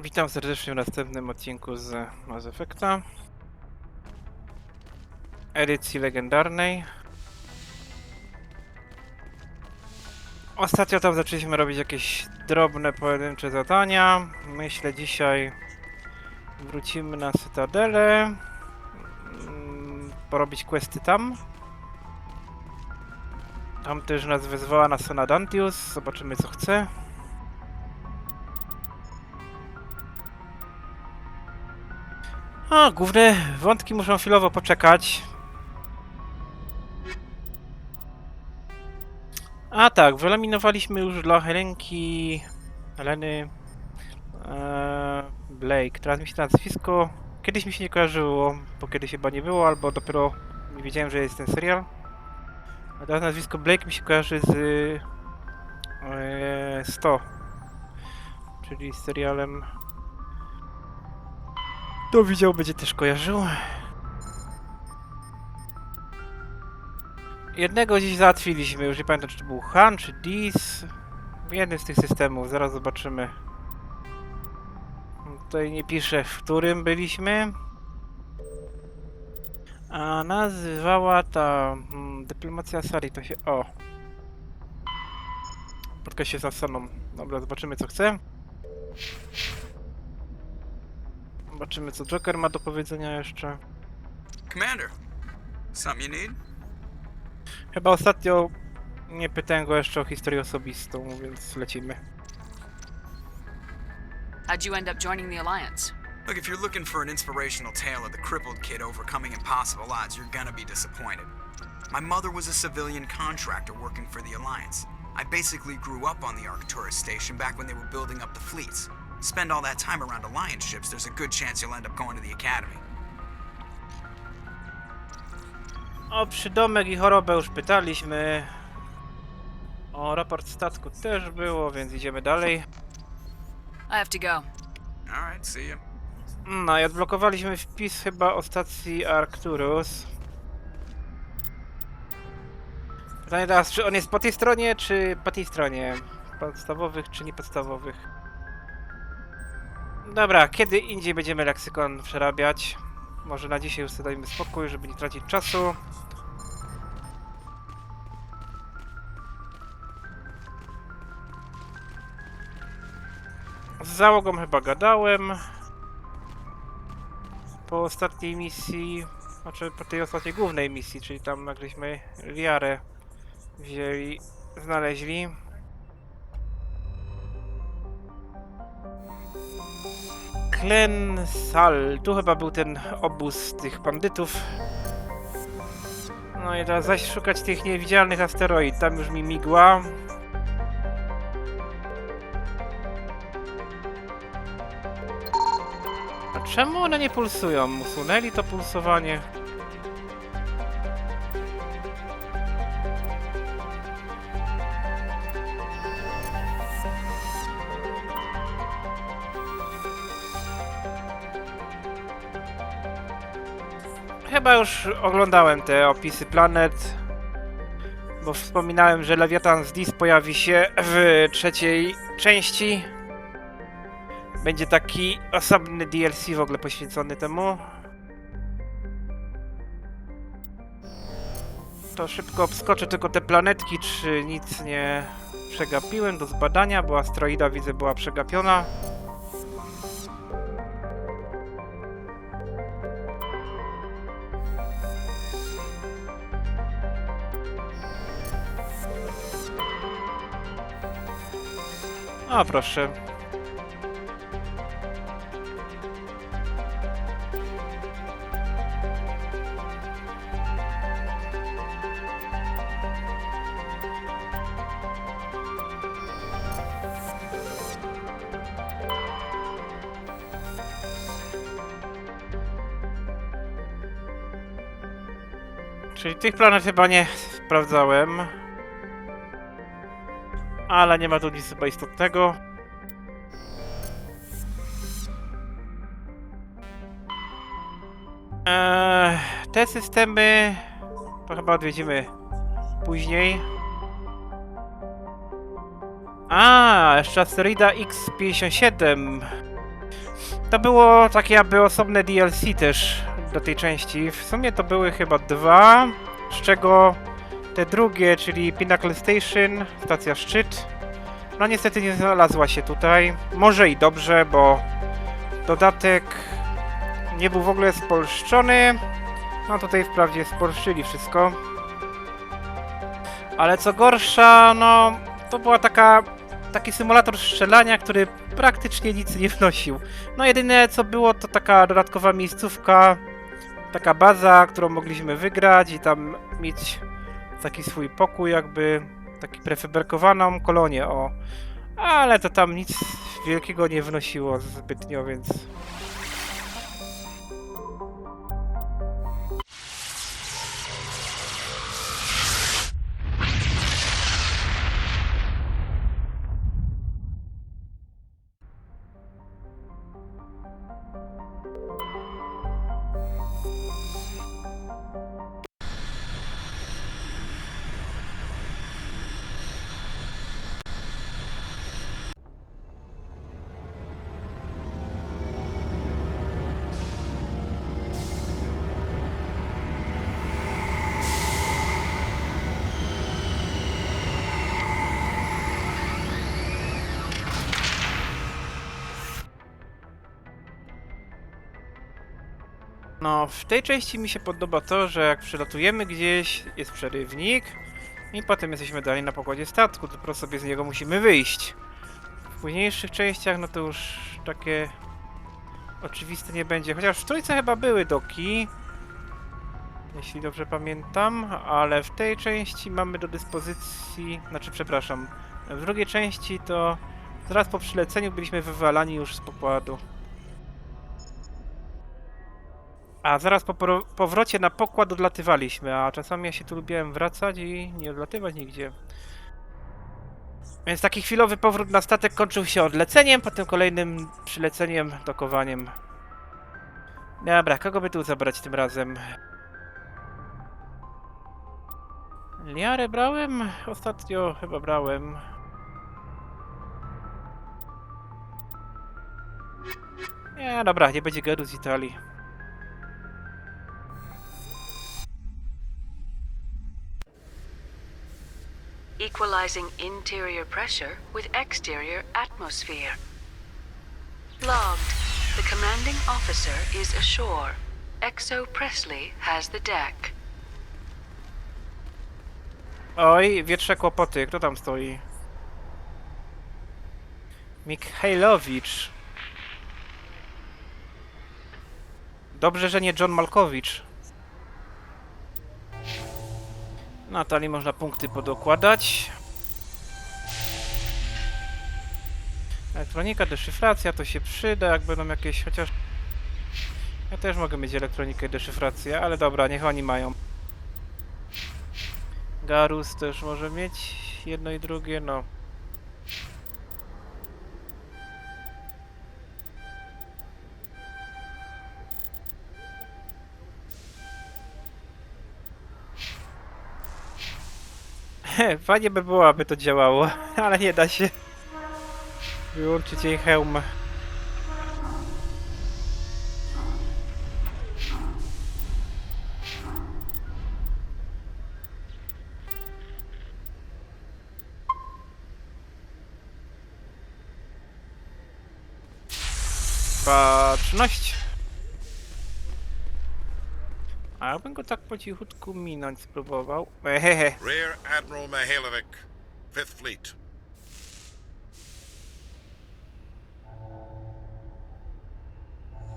Witam serdecznie w następnym odcinku z Mass Effecta. Edycji legendarnej. Ostatnio tam zaczęliśmy robić jakieś drobne, pojedyncze zadania. Myślę, dzisiaj wrócimy na Cytadelę. Porobić questy tam. Tam też nas wezwała na Sonadantius. Zobaczymy, co chce. A, główne wątki muszą chwilowo poczekać. A tak, wyeliminowaliśmy już dla Heleny Blake. Teraz mi się nazwisko kiedyś mi się nie kojarzyło, bo kiedyś chyba nie było, albo dopiero nie wiedziałem, że jest ten serial. A teraz nazwisko Blake mi się kojarzy z 100, czyli z serialem. Kto widział, będzie też kojarzył. Jednego dziś załatwiliśmy, już nie pamiętam, czy to był Han, czy Dis. Jeden z tych systemów, zaraz zobaczymy. Tutaj nie pisze, w którym byliśmy. A nazywała ta dyplomacja Sari, to się... O! Spotka się z Asaną. Dobra, zobaczymy, co chce. Zobaczymy, co Joker ma do powiedzenia jeszcze. Commander, something you need? Chyba ostatnio nie pytałem go jeszcze o historię osobistą, więc lecimy. How'd you end up joining the Alliance? Look, if you're looking for an inspirational tale of the crippled kid overcoming impossible odds, you're gonna be disappointed. My mother was a civilian contractor working for the Alliance. I basically grew up on the Arcturus station back when they were building up the fleets. Spend all that time around Alliance ships, there's a good chance you'll end up going to the Academy. O przydomek i chorobę już pytaliśmy. O raport statku też było, więc idziemy dalej. I have to go. Alright, see ya. No i odblokowaliśmy wpis chyba o stacji Arcturus. Pytanie teraz, czy on jest po tej stronie, czy po tej stronie? Podstawowych, czy niepodstawowych? Dobra, kiedy indziej będziemy leksykon przerabiać. Może na dzisiaj już sobie dajmy spokój, żeby nie tracić czasu. Z załogą chyba gadałem. Po ostatniej misji, znaczy po tej ostatniej głównej misji, czyli tam jak żeśmy Liarę wzięli, znaleźli. Klensal, tu chyba był ten obóz tych bandytów. No i teraz zaś szukać tych niewidzialnych asteroid, tam już mi migła. A czemu one nie pulsują? Usunęli to pulsowanie. Chyba już oglądałem te opisy planet, bo wspominałem, że Lewiatan z Dis pojawi się w trzeciej części. Będzie taki osobny DLC w ogóle poświęcony temu. To szybko obskoczę tylko te planetki, czy nic nie przegapiłem do zbadania, bo asteroida widzę była przegapiona. O, proszę. Czyli tych planet chyba nie sprawdzałem. Ale nie ma tu nic chyba istotnego. Te systemy to chyba odwiedzimy później. A, jeszcze asteroida X57. To było takie jakby osobne DLC też do tej części. W sumie to były chyba 2, z czego te drugie, czyli Pinnacle Station, stacja szczyt. No niestety nie znalazła się tutaj. Może i dobrze, bo dodatek nie był w ogóle spolszczony. No tutaj wprawdzie spolszczyli wszystko. Ale co gorsza, no to była taki symulator strzelania, który praktycznie nic nie wnosił. No jedyne co było to taka dodatkowa miejscówka, taka baza, którą mogliśmy wygrać i tam mieć taki swój pokój jakby, taki prefabrykowaną kolonię, o. Ale to tam nic wielkiego nie wnosiło zbytnio, więc... No, w tej części mi się podoba to, że jak przylatujemy gdzieś, jest przerywnik i potem jesteśmy dalej na pokładzie statku, dopiero sobie z niego musimy wyjść. W późniejszych częściach, no to już takie oczywiste nie będzie, chociaż w trójce chyba były doki, jeśli dobrze pamiętam, ale w tej części mamy do dyspozycji, znaczy przepraszam, w drugiej części to zaraz po przyleceniu byliśmy wywalani już z pokładu. A zaraz po powrocie na pokład odlatywaliśmy, a czasami ja się tu lubiłem wracać i nie odlatywać nigdzie. Więc taki chwilowy powrót na statek kończył się odleceniem, potem kolejnym przyleceniem, dokowaniem. Dobra, kogo by tu zabrać tym razem? Liarę brałem? Ostatnio chyba brałem. Nie, dobra, nie będzie gadu z Italii. Equalizing interior pressure with exterior atmosphere. Logged. The commanding officer is ashore. Exo Presley has the deck. Oj, wietrze kłopoty. Kto tam stoi? Mikhajlowicz. Dobrze, że nie John Malkowicz. Natalii można punkty podokładać. Elektronika, deszyfracja, to się przyda, jak będą jakieś, chociaż... Ja też mogę mieć elektronikę i deszyfrację, ale dobra, niech oni mają. Garus też może mieć jedno i drugie, no. Fajnie by było, aby to działało, ale nie da się. Wyłączyć jej hełm. Baczność. A ja bym go tak po cichutku minąć spróbował. Hehe. Rear Admiral Mihailovic, 5th Fleet.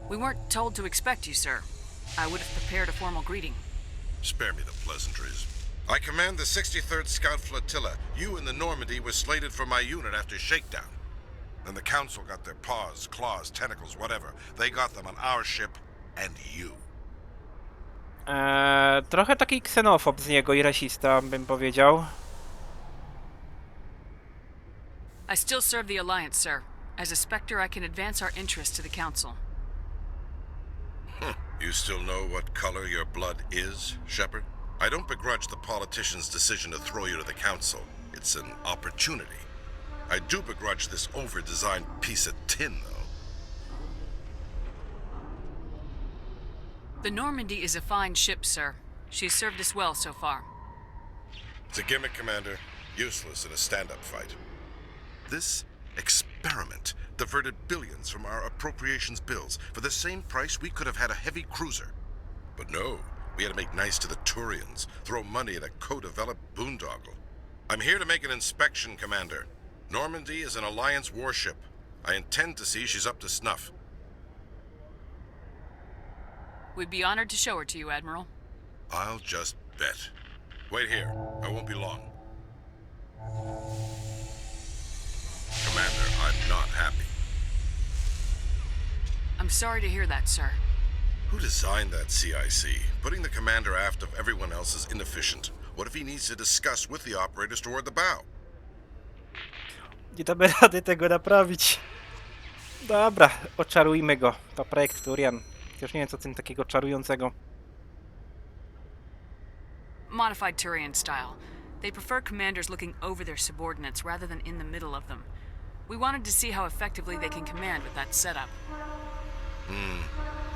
We weren't told to expect you, sir. I would have prepared a formal greeting. Spare me the pleasantries. I command the 63rd Scout Flotilla. You in the Normandy were slated for my unit after shakedown. And the Council got their paws, claws, tentacles, whatever. They got them on our ship and you. Trochę taki ksenofob z niego i rasista, bym powiedział. I still serve the Alliance, sir. As a Spectre, I can advance our interests to the Council. You still know what color your blood is, Shepard? I don't begrudge the politician's decision to throw you to the Council. It's an opportunity. I do begrudge this over-designed piece of tin, though. The Normandy is a fine ship, sir. She's served us well so far. It's a gimmick, Commander. Useless in a stand-up fight. This experiment diverted billions from our appropriations bills. For the same price, we could have had a heavy cruiser. But no, we had to make nice to the Turians, throw money at a co-developed boondoggle. I'm here to make an inspection, Commander. Normandy is an Alliance warship. I intend to see she's up to snuff. We'd be honored to show her to you, Admiral. I'll just bet. Wait here. I won't be long. Commander, I'm not happy. I'm sorry to hear that, sir. Who designed that CIC? Putting the commander aft of everyone else is inefficient. What if he needs to discuss with the operators toward the bow? Nie damy rady tego naprawić. Dobra, oczarujmy go. To projekt Turian. Chociaż nie wiem, co w tym takiego czarującego. Modified Turian style. They prefer commanders looking over their subordinates rather than in the middle of them. We wanted to see how effectively they can command with that setup.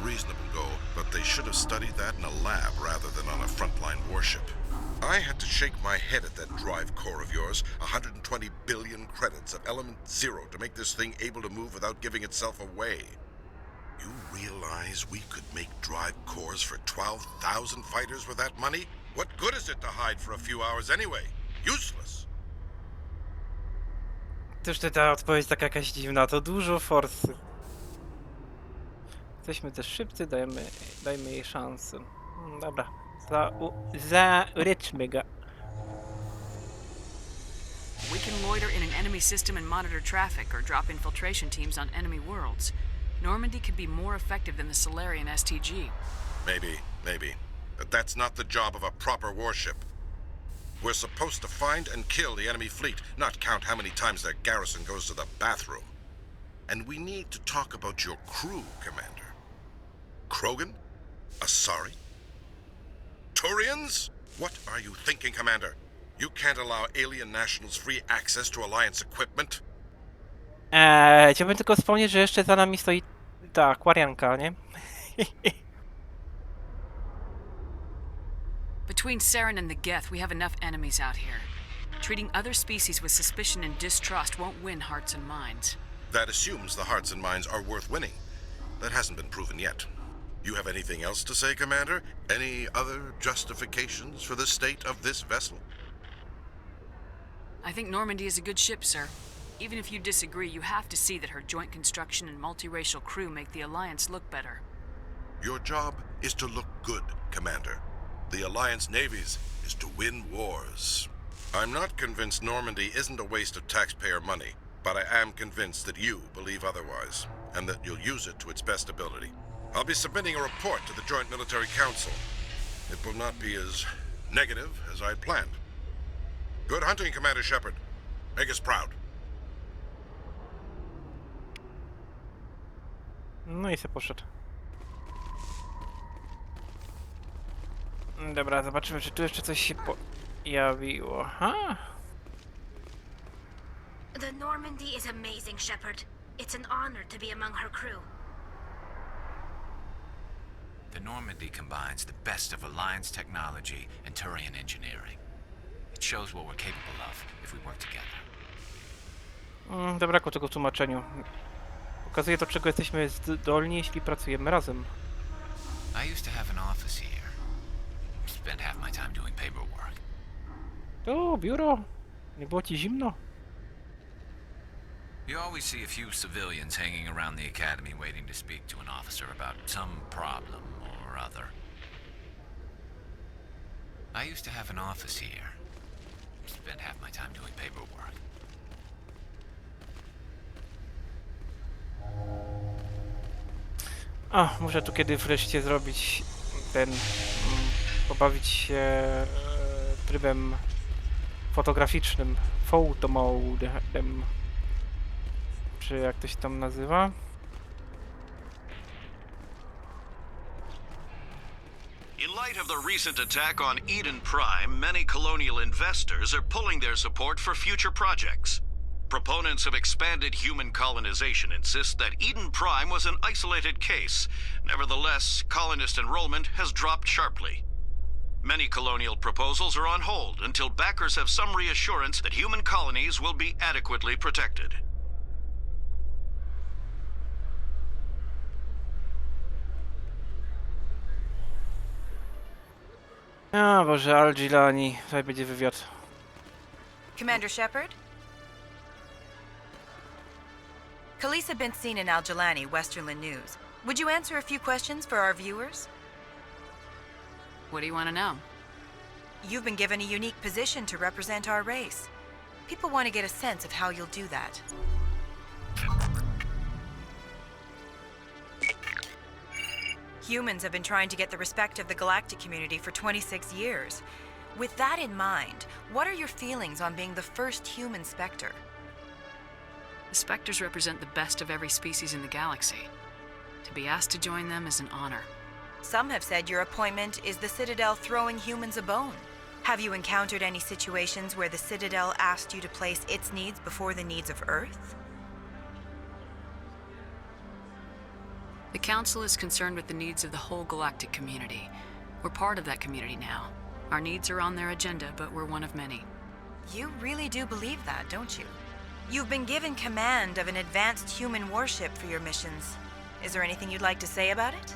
Reasonable goal, but they should have studied that in a lab rather than on a frontline warship. I had to shake my head at that drive core of yours. 120 billion credits of element 0 to make this thing able to move without giving itself away. You realize we could make drive cores for 12,000 fighters with that money? What good is it to hide for a few hours anyway? Useless. Też ta odpowiedź taka jakaś dziwna. To dużo forsy. Jesteśmy też szybcy, dajmy jej szansę. Dobra. Zaryczmy go. We can loiter in an enemy system and monitor traffic or drop infiltration teams on enemy worlds. Normandy could be more effective than the Solarian STG. Maybe. But that's not the job of a proper warship. We're supposed to find and kill the enemy fleet, not count how many times their garrison goes to the bathroom. And we need to talk about your crew, Commander. Krogan? Asari? Turians? What are you thinking, Commander? You can't allow alien nationals free access to Alliance equipment? Chciałbym tylko wspomnieć, że jeszcze za nami stoi ta akwarianka, nie? Between Saren and the Geth, we have enough enemies out here. Treating other species with suspicion and distrust won't win hearts and minds. That assumes the hearts and minds are worth winning. That hasn't been proven yet. You have anything else to say, Commander? Any other justifications for the state of this vessel? I think Normandy is a good ship, sir. Even if you disagree, you have to see that her joint construction and multiracial crew make the Alliance look better. Your job is to look good, Commander. The Alliance navies is to win wars. I'm not convinced Normandy isn't a waste of taxpayer money, but I am convinced that you believe otherwise, and that you'll use it to its best ability. I'll be submitting a report to the Joint Military Council. It will not be as negative as I'd planned. Good hunting, Commander Shepard. Make us proud. No i se poszedł. Dobra, zobaczymy, czy tu jeszcze coś się pojawiło. Aha! The Normandy is amazing, Shepard. It's an honor to be among her crew. The Normandy combines the best of Alliance technology and Turian engineering. It shows what we're capable of if we work together. Zabrakło tego w tłumaczeniu. Pokazuje to, czego jesteśmy zdolni, jeśli pracujemy razem. I used to have an office here. Spent half my time doing paperwork. O, biuro! Nie było ci zimno? You always see a few civilians hanging around the academy waiting to speak to an officer about some problem or other. I used to have an office here. Spent half my time doing paperwork. A, muszę tu kiedy wreszcie zrobić ten... pobawić się trybem fotograficznym. Photo modem. Czy jak to się tam nazywa? In light of the recent attack on Eden Prime, many colonial investors are pulling their support for future projects. Proponents of expanded human colonization insist that Eden Prime was an isolated case. Nevertheless, colonist enrollment has dropped sharply. Many colonial proposals are on hold until backers have some reassurance that human colonies will be adequately protected. A Boże, Al-Gilani. Tutaj będzie wywiad. Commander Shepard? Khalees had been seen in Al-Jilani, Westerland News. Would you answer a few questions for our viewers? What do you want to know? You've been given a unique position to represent our race. People want to get a sense of how you'll do that. Humans have been trying to get the respect of the galactic community for 26 years. With that in mind, what are your feelings on being the first human Spectre? The Spectres represent the best of every species in the galaxy. To be asked to join them is an honor. Some have said your appointment is the Citadel throwing humans a bone. Have you encountered any situations where the Citadel asked you to place its needs before the needs of Earth? The Council is concerned with the needs of the whole galactic community. We're part of that community now. Our needs are on their agenda, but we're one of many. You really do believe that, don't you? You've been given command of an advanced human warship for your missions. Is there anything you'd like to say about it?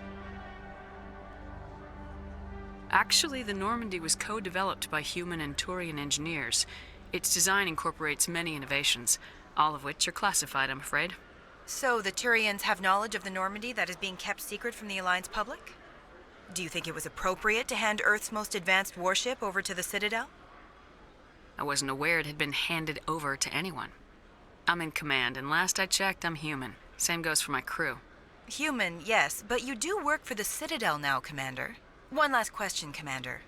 Actually, the Normandy was co-developed by human and Turian engineers. Its design incorporates many innovations, all of which are classified, I'm afraid. So the Turians have knowledge of the Normandy that is being kept secret from the Alliance public? Do you think it was appropriate to hand Earth's most advanced warship over to the Citadel? I wasn't aware it had been handed over to anyone. I'm in command, and last I checked, I'm human. Same goes for my crew. Human, yes, but you do work for the Citadel now, Commander. One last question, Commander.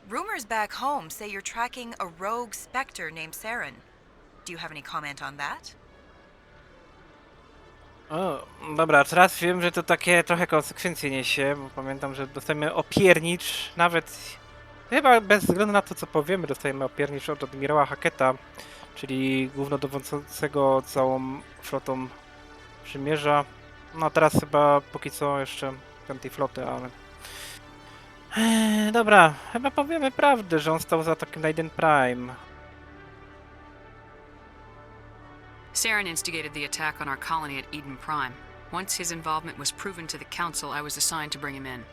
Rumors back home say you're tracking a rogue Spectre named Saren. Do you have any comment on that? O, dobra, teraz wiem, że to takie trochę konsekwencje niesie, bo pamiętam, że dostajemy opiernicz, nawet chyba bez względu na to, co powiemy, dostajemy opiernicz od admirała Hacketa, czyli głównodowodzącego całą flotą przymierza. No teraz chyba póki co jeszcze piątej floty, ale... Dobra, chyba powiemy prawdę, że on stał za atakiem na Eden Prime. Saren instigated the attack on our colony at Eden Prime. Once his involvement was proven to the Council, I was assigned to bring him in.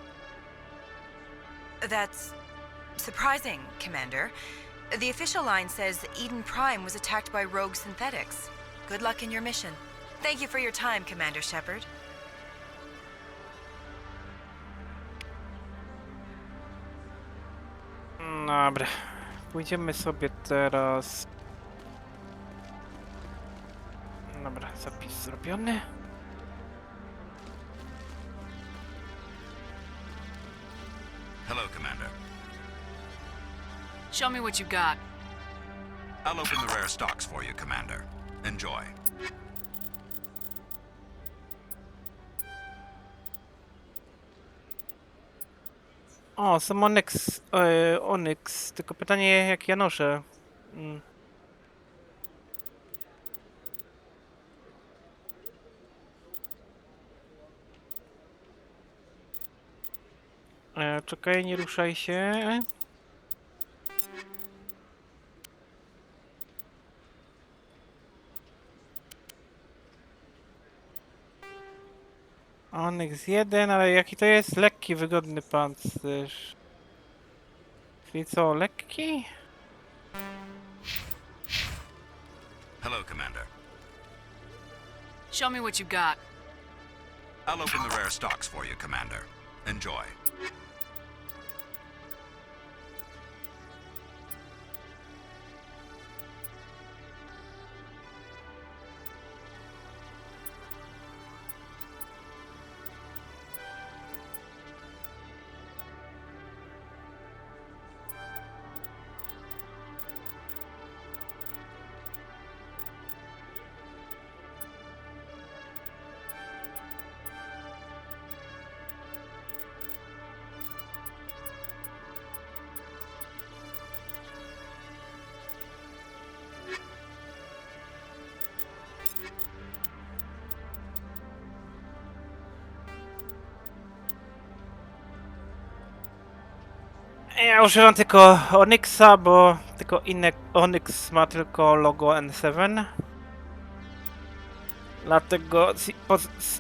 That's surprising, Commander. The official line says Eden Prime was attacked by rogue synthetics. Good luck in your mission. Thank you for your time, Commander Shepard. Dobra, pójdziemy sobie teraz... Dobra, zapis zrobiony. Hello, Commander. Show me what you got. I'll open the rare stocks for you, Commander. Enjoy. O, są Onyx, tylko pytanie jak ja noszę. Czekaj, nie ruszaj się. Onyx 1, ale jaki to jest? Lekki, wygodny pancerz. Czyli co, lekki? Hello, Commander. Show me what you got. I'll open the rare stocks for you, Commander. Enjoy. Ja używam tylko Onyxa, bo tylko inny Onyx ma tylko logo N7. Dlatego z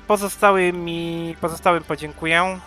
pozostałym podziękuję.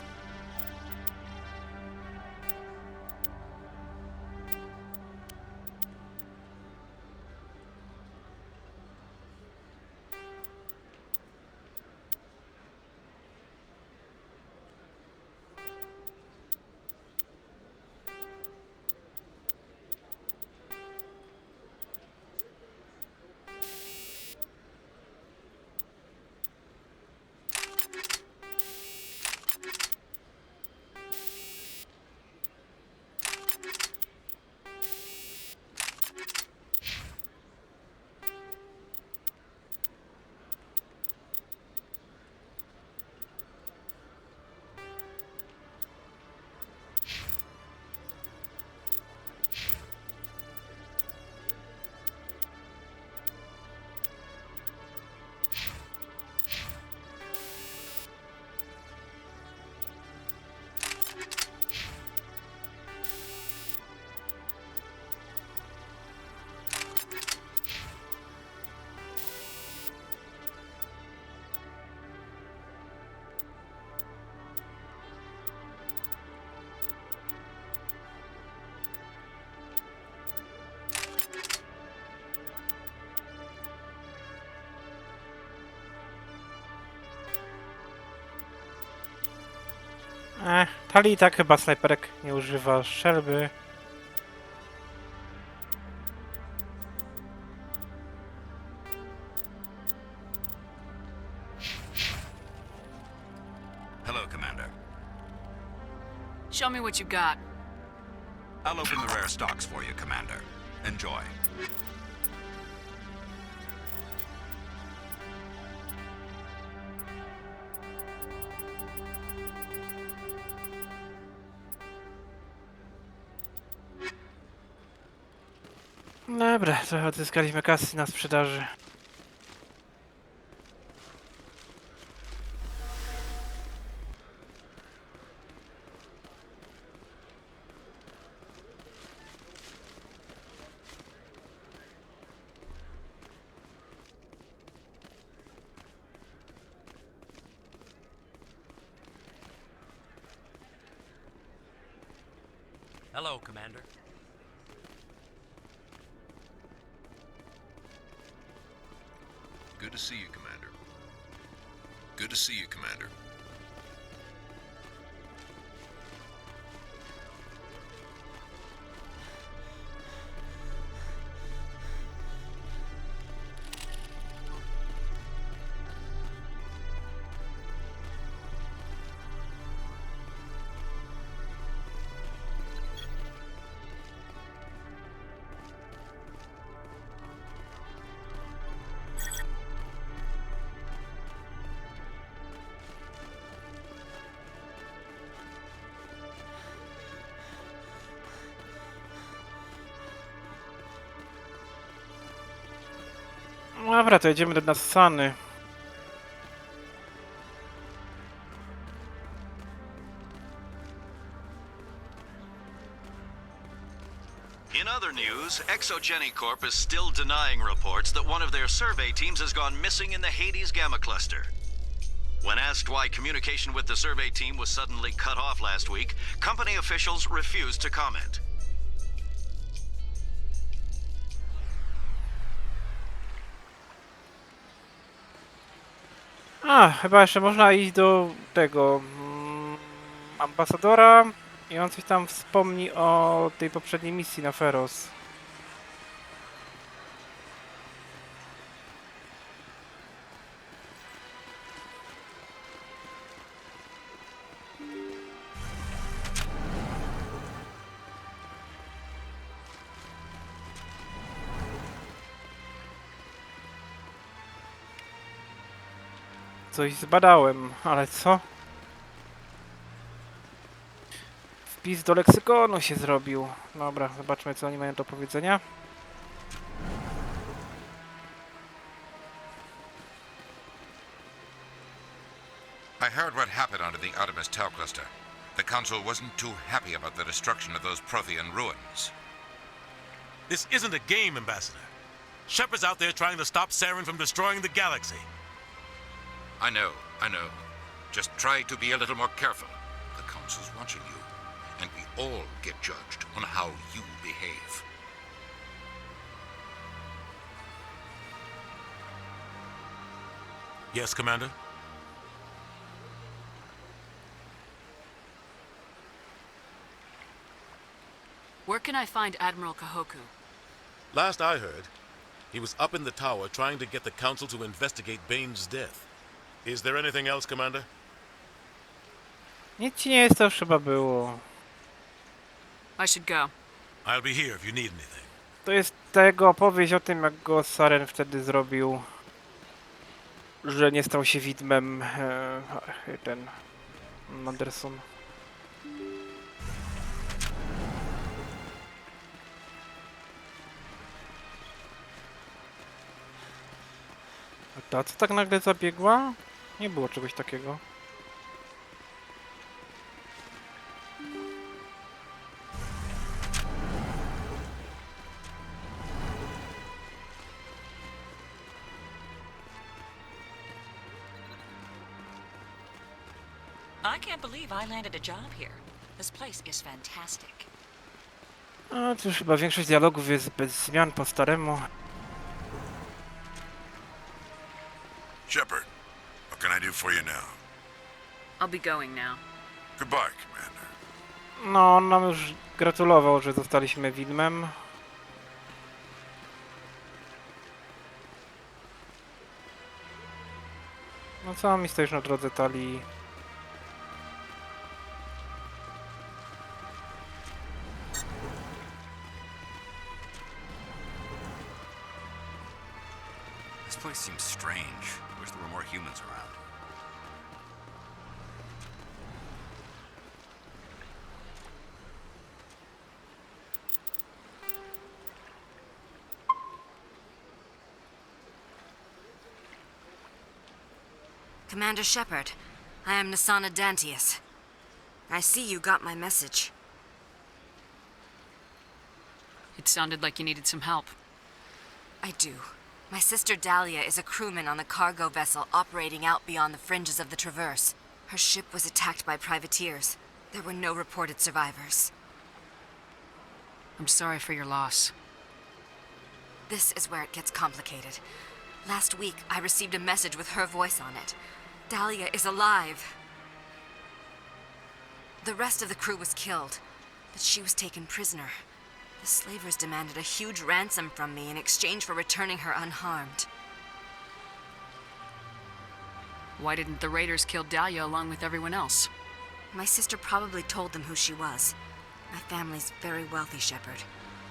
Tali i tak chyba snajperek nie używa strzelby. Hello, Commander. Show me what you got. I'll open the rare stocks for you, Commander. Enjoy. Dobra, trochę odzyskaliśmy kasy na sprzedaży. Hello, Commander. Good to see you, Commander. Good to see you, Commander. Dobra, to jedziemy do Nassany. In other news, Exogeny Corp is still denying reports that one of their survey teams has gone missing in the Hades Gamma Cluster. When asked why communication with the survey team was suddenly cut off last week, company officials refused to comment. Chyba jeszcze można iść do tego ambasadora i on coś tam wspomni o tej poprzedniej misji na Feros. Coś zbadałem, ale co? Wpis do leksykonu się zrobił. Dobra, zobaczmy co oni mają do powiedzenia. I heard what happened under the Artemis Tau cluster. The Council wasn't too happy about the destruction of those Prothean ruins. This isn't a game, Ambassador. Shepard's out there trying to stop Saren from destroying the galaxy. I know. Just try to be a little more careful. The Council's watching you, and we all get judged on how you behave. Yes, Commander? Where can I find Admiral Kahoku? Last I heard, he was up in the tower trying to get the Council to investigate Bane's death. Is there anything else, Commander? Nic ci nie jest, to już chyba było. I should go. I'll be here if you need anything. To jest ta jego opowieść o tym, jak go Saren wtedy zrobił, że nie stał się widmem ten Anderson. A ta co tak nagle zabiegła? Nie było czegoś takiego. I can't believe I landed a job here. This place is fantastic. A cóż, chyba większość dialogów jest bez zmian po staremu. Shepard, what can I do for you now? I'll be going now. Goodbye, Commander. No, on nam już gratulował, że zostaliśmy widmem. No co mi stoisz na drodze, Tali? This place seems strange. Wish there were more humans around. Commander Shepard, I am Nasana Dantius. I see you got my message. It sounded like you needed some help. I do. My sister Dahlia is a crewman on the cargo vessel operating out beyond the fringes of the Traverse. Her ship was attacked by privateers. There were no reported survivors. I'm sorry for your loss. This is where it gets complicated. Last week, I received a message with her voice on it. Dahlia is alive. The rest of the crew was killed, but she was taken prisoner. The slavers demanded a huge ransom from me in exchange for returning her unharmed. Why didn't the raiders kill Dahlia along with everyone else? My sister probably told them who she was. My family's very wealthy, Shepard.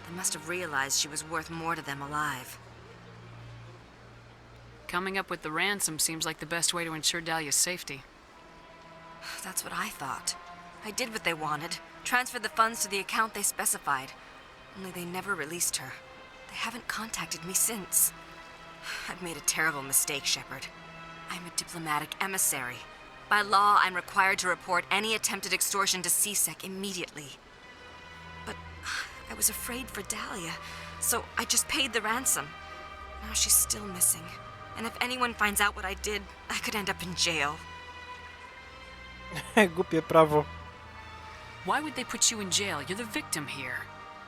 They must have realized she was worth more to them alive. Coming up with the ransom seems like the best way to ensure Dahlia's safety. That's what I thought. I did what they wanted, transferred the funds to the account they specified. Only they never released her. They haven't contacted me since. I've made a terrible mistake, Shepard. I'm a diplomatic emissary. By law, I'm required to report any attempted extortion to CSEC immediately. But I was afraid for Dahlia, so I just paid the ransom. Now she's still missing. And if anyone finds out what I did, I could end up in jail. Głupie prawo. Why would they put you in jail? You're the victim here.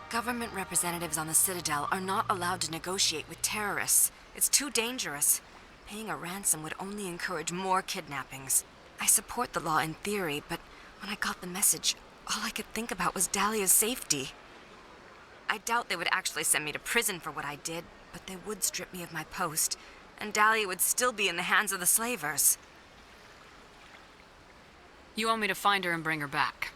Government representatives on the Citadel are not allowed to negotiate with terrorists. It's too dangerous. Paying a ransom would only encourage more kidnappings. I support the law in theory, but when I got the message, all I could think about was Dahlia's safety. I doubt they would actually send me to prison for what I did, but they would strip me of my post, and Dahlia would still be in the hands of the slavers. You want me to find her and bring her back?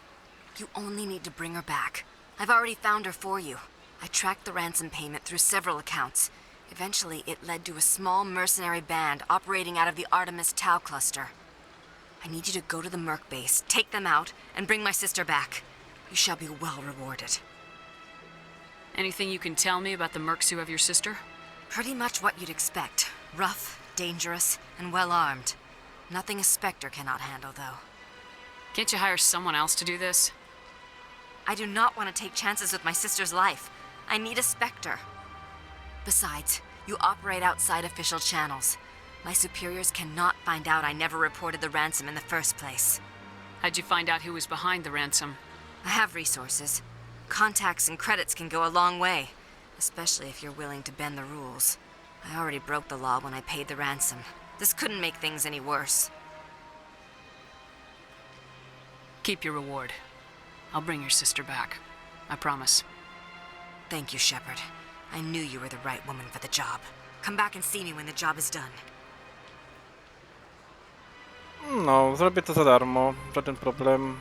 You only need to bring her back. I've already found her for you. I tracked the ransom payment through several accounts. Eventually, it led to a small mercenary band operating out of the Artemis Tau cluster. I need you to go to the Merc base, take them out, and bring my sister back. You shall be well rewarded. Anything you can tell me about the mercs who have your sister? Pretty much what you'd expect. Rough, dangerous, and well-armed. Nothing a Spectre cannot handle, though. Can't you hire someone else to do this? I do not want to take chances with my sister's life. I need a Spectre. Besides, you operate outside official channels. My superiors cannot find out I never reported the ransom in the first place. How'd you find out who was behind the ransom? I have resources. Contacts and credits can go a long way, especially if you're willing to bend the rules. I already broke the law when I paid the ransom. This couldn't make things any worse. Keep your reward. I'll bring your sister back. I promise. Thank you, Shepard. I knew you were the right woman for the job. Come back and see me when the job is done. No, zrobię to za darmo. Żaden problem.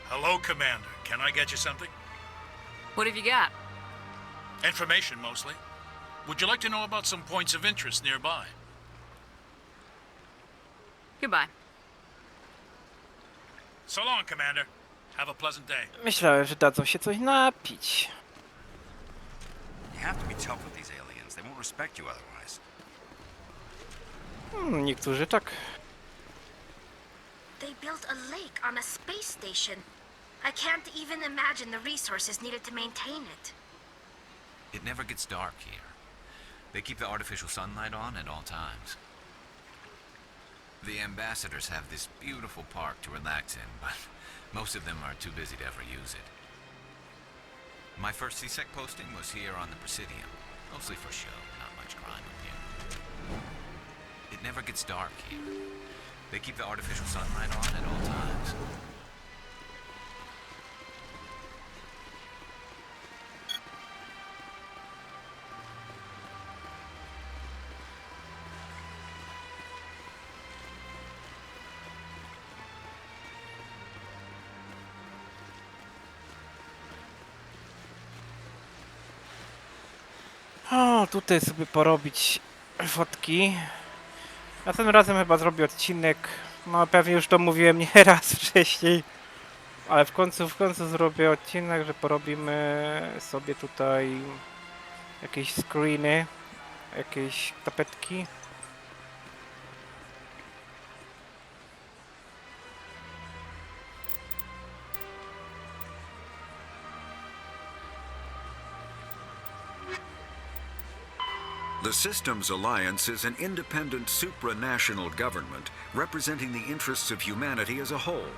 Hello, Commander. Can I get you something? What have you got? Information, mostly. Would you like to know about some points of interest nearby? Goodbye. So long, Commander. Have a pleasant day. Myślałem, że dadzą się coś napić. You have to be tough with these aliens. They won't respect you otherwise. Niektórzy tak. They built a lake on a space station. I can't even imagine the resources needed to maintain it. It never gets dark here. They keep the artificial sunlight on at all times. The ambassadors have this beautiful park to relax in, but most of them are too busy to ever use it. My first CSEC posting was here on the Presidium, mostly for show, not much crime up here. It never gets dark here. They keep the artificial sunlight on at all times. O, tutaj sobie porobić fotki. A tym razem chyba zrobię odcinek. No pewnie już to mówiłem nieraz wcześniej. Ale w końcu zrobię odcinek, że porobimy sobie tutaj jakieś screeny, jakieś tapetki. The Systems Alliance is an independent supranational government representing the interests of humanity as a whole.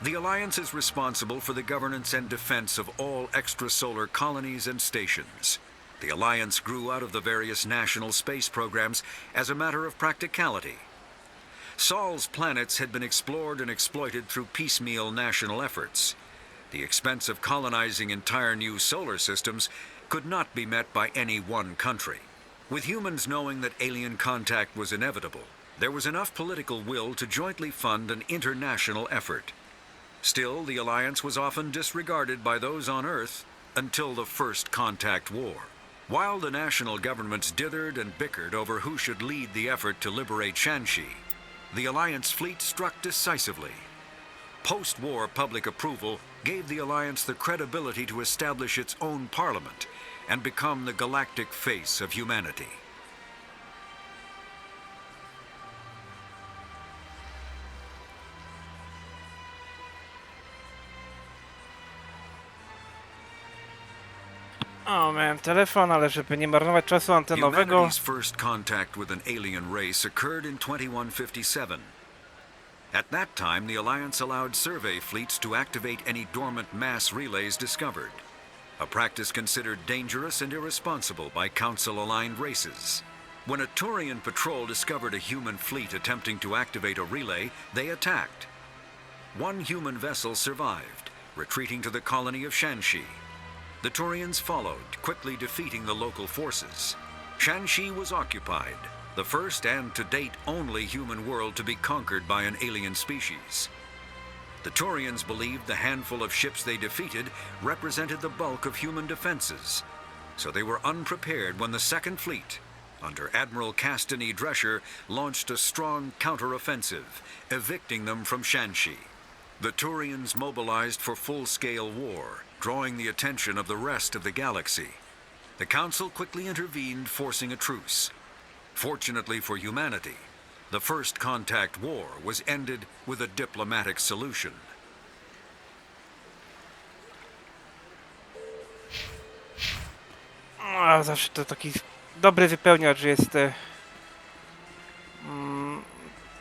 The Alliance is responsible for the governance and defense of all extrasolar colonies and stations. The Alliance grew out of the various national space programs as a matter of practicality. Sol's planets had been explored and exploited through piecemeal national efforts. The expense of colonizing entire new solar systems could not be met by any one country. With humans knowing that alien contact was inevitable, there was enough political will to jointly fund an international effort. Still, the alliance was often disregarded by those on Earth until the First Contact War. While the national governments dithered and bickered over who should lead the effort to liberate Shanxi, the alliance fleet struck decisively. Post-war public approval gave the alliance the credibility to establish its own parliament and become the galactic face of humanity. O, miałem telefon, ale żeby nie marnować czasu antenowego. Humanity's first contact with an alien race occurred in 2157. At that time, the Alliance allowed survey fleets to activate any dormant mass relays discovered, a practice considered dangerous and irresponsible by Council-aligned races. When a Turian patrol discovered a human fleet attempting to activate a relay, they attacked. One human vessel survived, retreating to the colony of Shanxi. The Turians followed, quickly defeating the local forces. Shanxi was occupied, the first and to date only human world to be conquered by an alien species. The Turians believed the handful of ships they defeated represented the bulk of human defenses, so they were unprepared when the Second Fleet, under Admiral Castany Drescher, launched a strong counteroffensive, evicting them from Shanxi. The Turians mobilized for full-scale war, drawing the attention of the rest of the galaxy. The Council quickly intervened, forcing a truce. Fortunately for humanity, the First Contact War was ended with a diplomatic solution. A, zawsze to taki dobry wypełniacz jest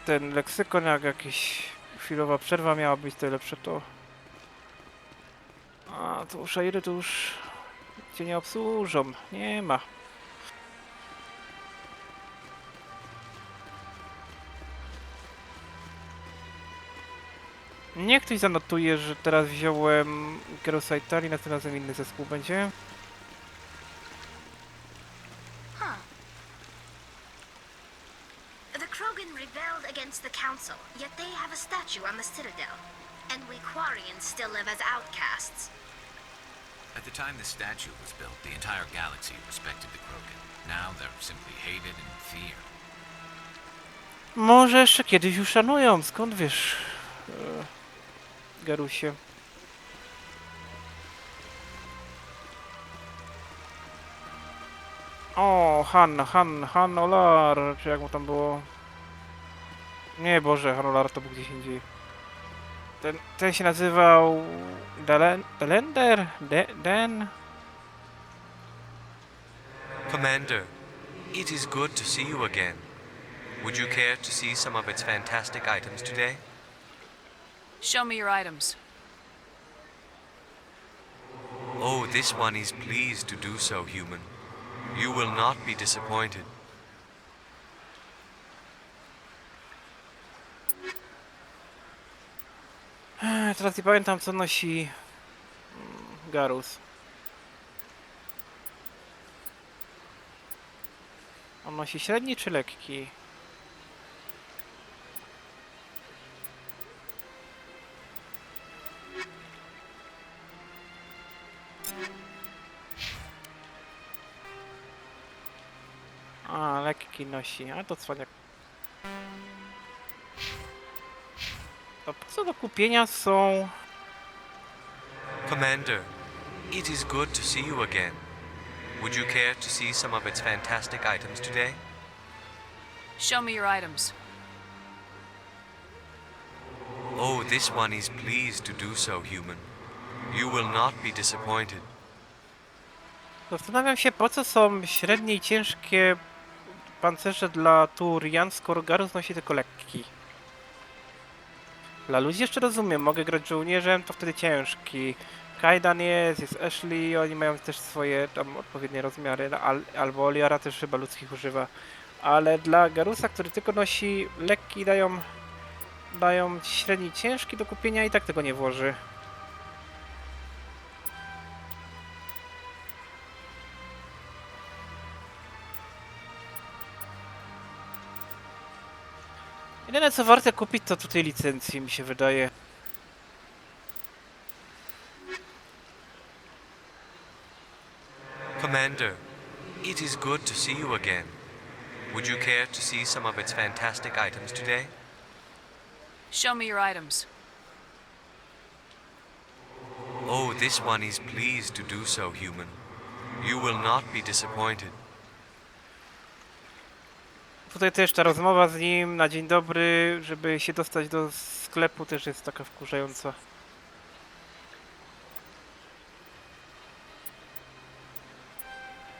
ten leksykon, jak jakiś chwilowa przerwa miała być, to lepsze to. A to szairy to już cię nie obsłużą, nie ma. Niech ktoś zanotuje, że teraz wziąłem Cytadelę, następnym razem inny zespół będzie. The Krogan rebelled against the Council, yet they have a statue on the Citadel. And we Quarians still live as outcasts. At the time the statue was built, the entire galaxy respected the Krogan. Now they're simply hated and feared. Może jeszcze kiedyś uszanują, skąd wiesz, Garusie? O, Han Olar, czy jak mu tam było? Nie, Boże, Han Olar to był gdzieś indziej. Ten się nazywał... Delender? Den? Commander, it is good to see you again. Would you care to see some of its fantastic items today? Show me your items. Oh, this one is pleased to do so, human. You will not be disappointed. Teraz nie pamiętam, co nosi Garus. On nosi średni czy lekki? A, lekki nosi, a to cwaniak. To po co do kupienia są... Commander, it is good to see you again. Would you care to see some of its fantastic items today? Show me your items. Oh, this one is pleased to do so, human. You will not be disappointed. Zastanawiam się, po co są średnie i ciężkie pancerze dla Turian, skoro Garus nosi tylko lekki. Dla ludzi jeszcze rozumiem, mogę grać żołnierzem, to wtedy ciężki. Kajdan jest Ashley, oni mają też swoje tam odpowiednie rozmiary, albo Oliara też chyba ludzkich używa. Ale dla Garusa, który tylko nosi lekki, dają średni ciężki do kupienia i tak tego nie włoży. Jedyne co warte kupić to tutaj licencje, mi się wydaje. Commander, it is good to see you again. Would you care to see some of its fantastic items today? Show me your items. Oh, this one is pleased to do so, human. You will not be disappointed. Tutaj też ta rozmowa z nim na dzień dobry, żeby się dostać do sklepu, też jest taka wkurzająca.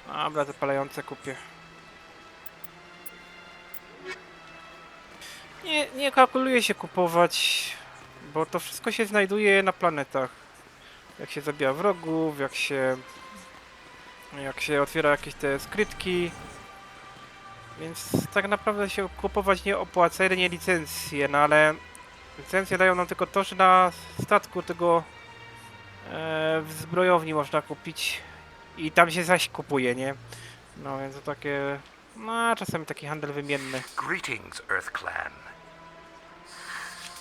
Dobra, zapalające kupię. Nie kalkuluje się kupować, bo to wszystko się znajduje na planetach. Jak się zabija wrogów, jak się otwiera jakieś te skrytki. Więc tak naprawdę się kupować nie opłaca, jedynie licencje, no ale licencje dają nam tylko to, że na statku tego w zbrojowni można kupić i tam się zaś kupuje, nie? No więc to takie, no czasami taki handel wymienny. Greetings, Earth Clan.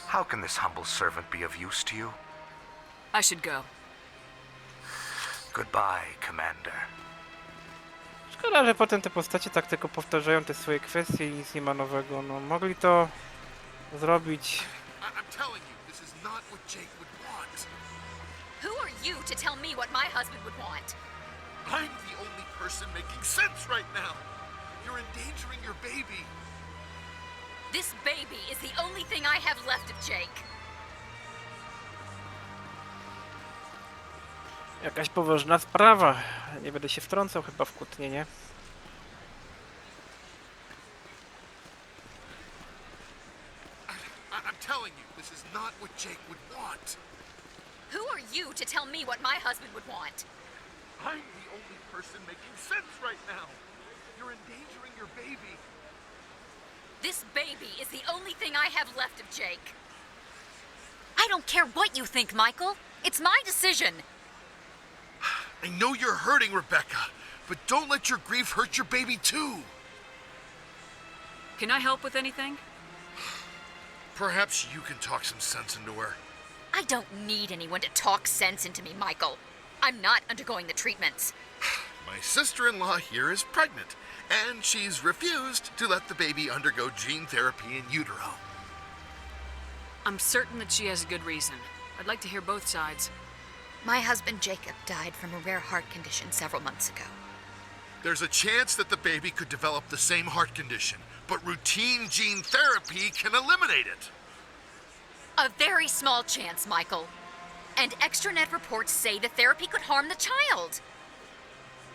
How can this humble servant be of use to you? I should go. Goodbye, Commander. Szkoda, że potem te postacie tak tylko powtarzają te swoje kwestie i nic nie ma nowego. No mogli to zrobić. Who are you to tell me what my husband would want? I'm the only person making sense right now. You're endangering your baby. This baby is the only thing I have left of Jake. Jakaś poważna sprawa. Nie będę się wtrącał chyba w kłótnię, nie? I'm telling you, this is not what Jake would want. Who are you to tell me what my husband would want? I'm the only person making sense right now. You're endangering your baby. This baby is the only thing I have left of Jake. I don't care what you think, Michael. It's my decision. I know you're hurting, Rebecca, but don't let your grief hurt your baby too. Can I help with anything? Perhaps you can talk some sense into her. I don't need anyone to talk sense into me, Michael. I'm not undergoing the treatments. My sister-in-law here is pregnant, and she's refused to let the baby undergo gene therapy in utero. I'm certain that she has a good reason. I'd like to hear both sides. My husband Jacob died from a rare heart condition several months ago. There's a chance that the baby could develop the same heart condition, but routine gene therapy can eliminate it. A very small chance, Michael. And extranet reports say the therapy could harm the child.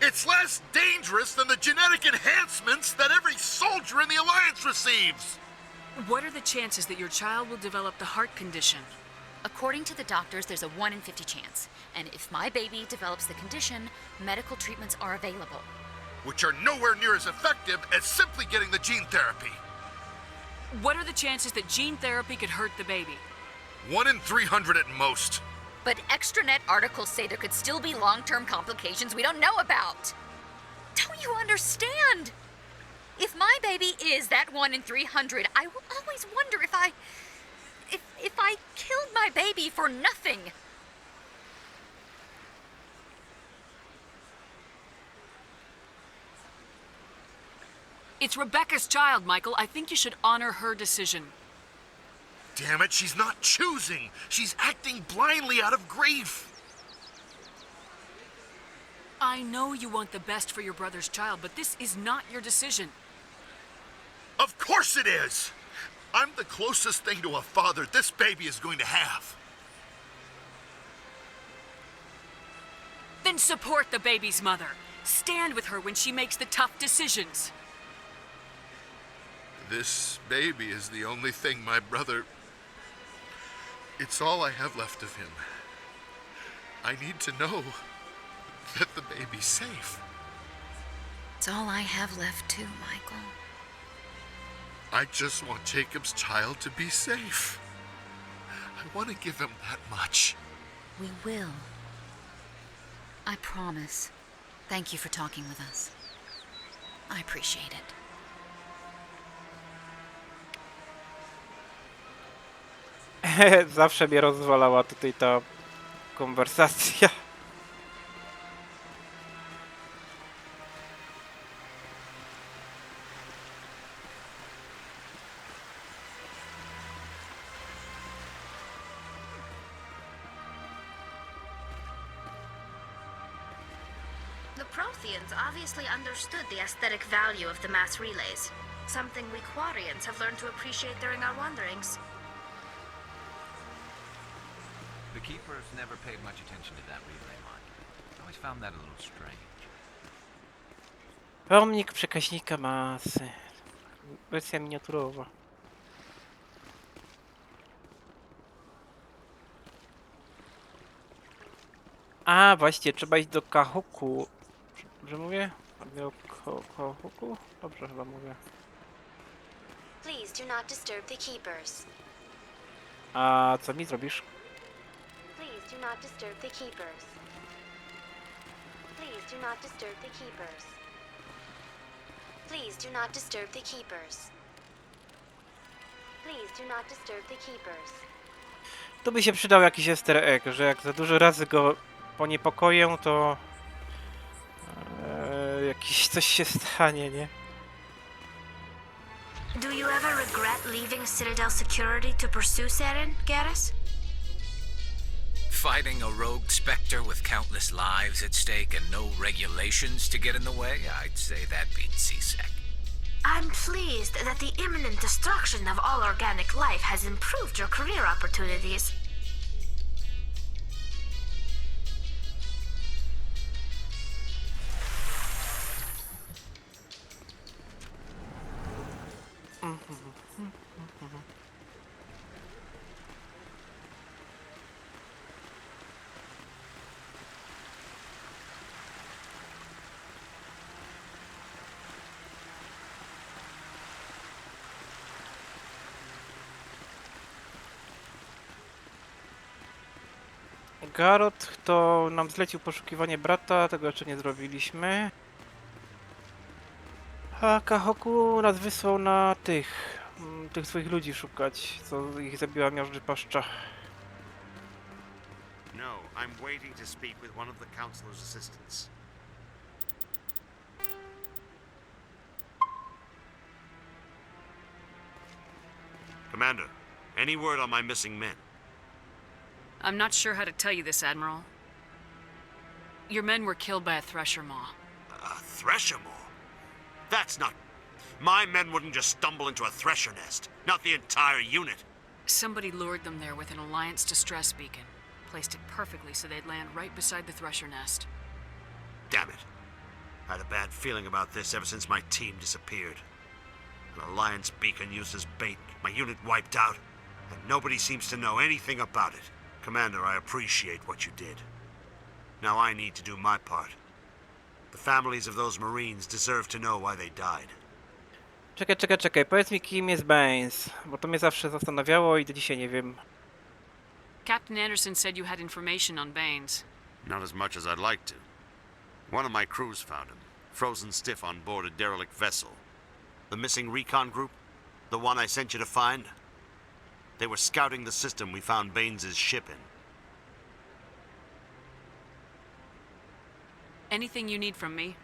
It's less dangerous than the genetic enhancements that every soldier in the Alliance receives. What are the chances that your child will develop the heart condition? According to the doctors, there's a 1 in 50 chance. And if my baby develops the condition, medical treatments are available. Which are nowhere near as effective as simply getting the gene therapy. What are the chances that gene therapy could hurt the baby? 1 in 300 at most. But extranet articles say there could still be long-term complications we don't know about. Don't you understand? If my baby is that 1 in 300, I will always wonder if I killed my baby for nothing. It's Rebecca's child, Michael. I think you should honor her decision. Damn it, she's not choosing. She's acting blindly out of grief. I know you want the best for your brother's child, but this is not your decision. Of course it is. I'm the closest thing to a father this baby is going to have. Then support the baby's mother. Stand with her when she makes the tough decisions. This baby is the only thing my brother... It's all I have left of him. I need to know that the baby's safe. It's all I have left too, Michael. I just want Jacob's child to be safe. I want to give him that much. We will. I promise. Thank you for talking with us. I appreciate it. Zawsze mnie rozwalała tutaj ta konwersacja. The Protheans obviously understood the aesthetic value of the mass relays, something we Quarians have learned to appreciate during our wanderings. The keepers never paid much attention to that relay line. I always found that a little strange. Pomnik przekaźnika masy. Wersja miniaturowa. A, właśnie, trzeba iść do Kahuku. Dobrze mówię? Do Kahuku? Dobrze chyba mówię. Please do not disturb the keepers. A co mi zrobisz? Please do not disturb the keepers. Please do not disturb the keepers. Please do not disturb the keepers. Please do not disturb the keepers. Tu by się przydał jakiś easter egg, że jak za dużo razy go poniepokoję, to jakiś coś się stanie, nie? Do you ever regret leaving Citadel security to pursue Saren, Garrus? Fighting a rogue specter with countless lives at stake and no regulations to get in the way? I'd say that beats CSEC. I'm pleased that the imminent destruction of all organic life has improved your career opportunities. Garot, kto nam zlecił poszukiwanie brata, tego jeszcze nie zrobiliśmy. A Kahoku nas wysłał na tych swoich ludzi szukać, co ich zabiła miażdży paszcza. No, I'm waiting to speak with one of the counselor's assistants. Commander, any word on my missing men? I'm not sure how to tell you this, Admiral. Your men were killed by a thresher maw. A thresher maw? That's not... My men wouldn't just stumble into a thresher nest. Not the entire unit. Somebody lured them there with an Alliance distress beacon. Placed it perfectly so they'd land right beside the thresher nest. Damn it. I had a bad feeling about this ever since my team disappeared. An Alliance beacon used as bait, my unit wiped out, and nobody seems to know anything about it. Commander, I appreciate what you did. Now I need to do my part. The families of those Marines deserve to know why they died. Czekaj, powiedz mi, kim jest Baines, bo to mnie zawsze zastanawiało i do dzisiaj nie wiem. Captain Anderson said you had information on Baines. Not as much as I'd like to. One of my crews found him, frozen stiff on board a derelict vessel. The missing recon group? The one I sent you to find? They were scouting the system we found Baines' ship in. Anything you need from me?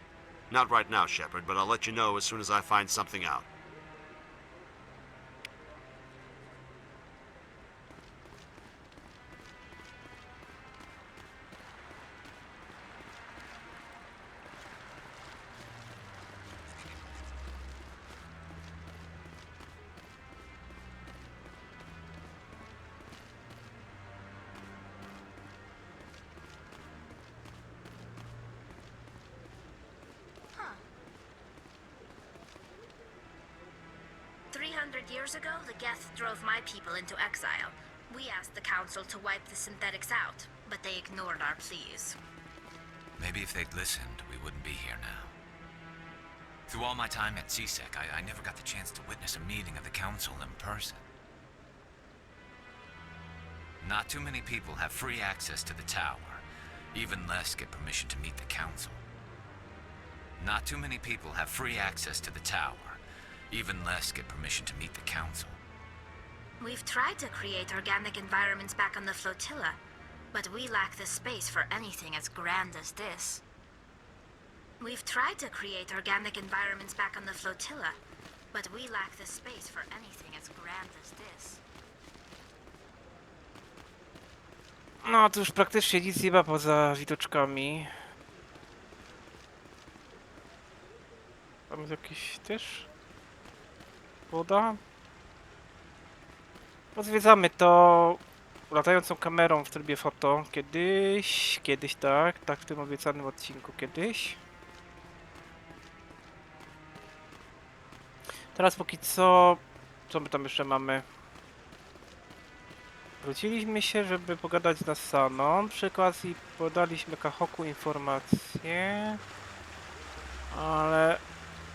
Not right now, Shepard, but I'll let you know as soon as I find something out. Years ago, the Geth drove my people into exile. We asked the Council to wipe the synthetics out, but they ignored our pleas. Maybe if they'd listened, we wouldn't be here now. Through all my time at CSEC, I never got the chance to witness a meeting of the Council in person. Not too many people have free access to the tower. Even less get permission to meet the Council. Not too many people have free access to the tower. Even less get permission to meet the Council. We've tried to create organic environments back on the flotilla, but we lack the space for anything as grand as this. We've tried to create organic environments back on the flotilla, but we lack the space for anything as grand as this. No, tu już praktycznie nic nie ma poza widoczkami. Tam jest jakiś też... woda. Pozwiedzamy to latającą kamerą w trybie foto. Kiedyś tak w tym obiecanym odcinku kiedyś. Teraz póki co my tam jeszcze mamy? Wróciliśmy się, żeby pogadać z Nasaną. Przy okazji podaliśmy Kahoku informacje. Ale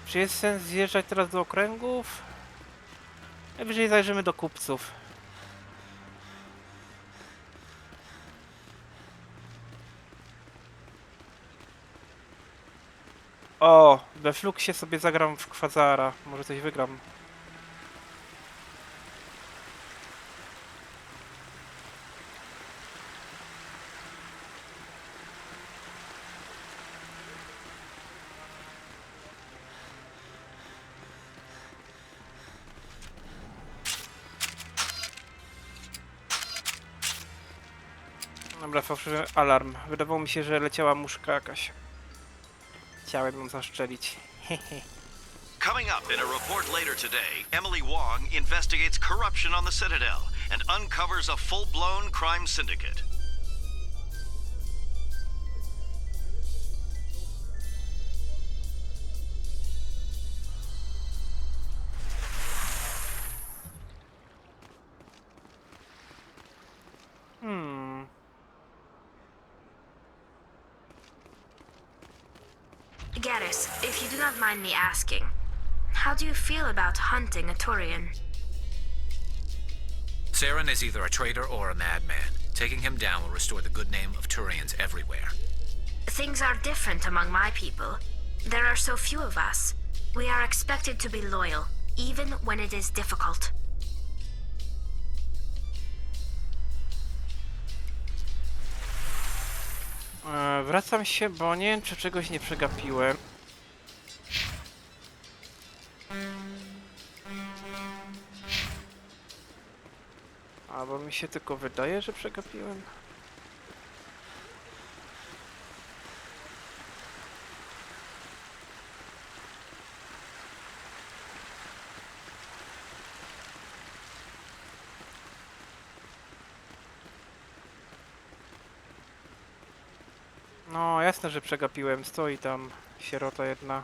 czy jest sens zjeżdżać teraz do okręgów? Najwyżej zajrzymy do kupców. O, we Fluxie sobie zagram w Kwazara. Może coś wygram. Dobra, fałszywy alarm. Wydawało mi się, że leciała muszka jakaś. Chciałem ją zaszczelić. Coming up in a report later today, Emily Wong investigates corruption on the Citadel and uncovers a full-blown crime syndicate. Garrus, if you do not mind me asking, how do you feel about hunting a Turian? Saren is either a traitor or a madman. Taking him down will restore the good name of Turians everywhere. Things are different among my people. There are so few of us. We are expected to be loyal, even when it is difficult. Wracam się, bo nie wiem, czy czegoś nie przegapiłem. Albo mi się tylko wydaje, że przegapiłem. No, jasne, że przegapiłem. Stoi tam sierota jedna.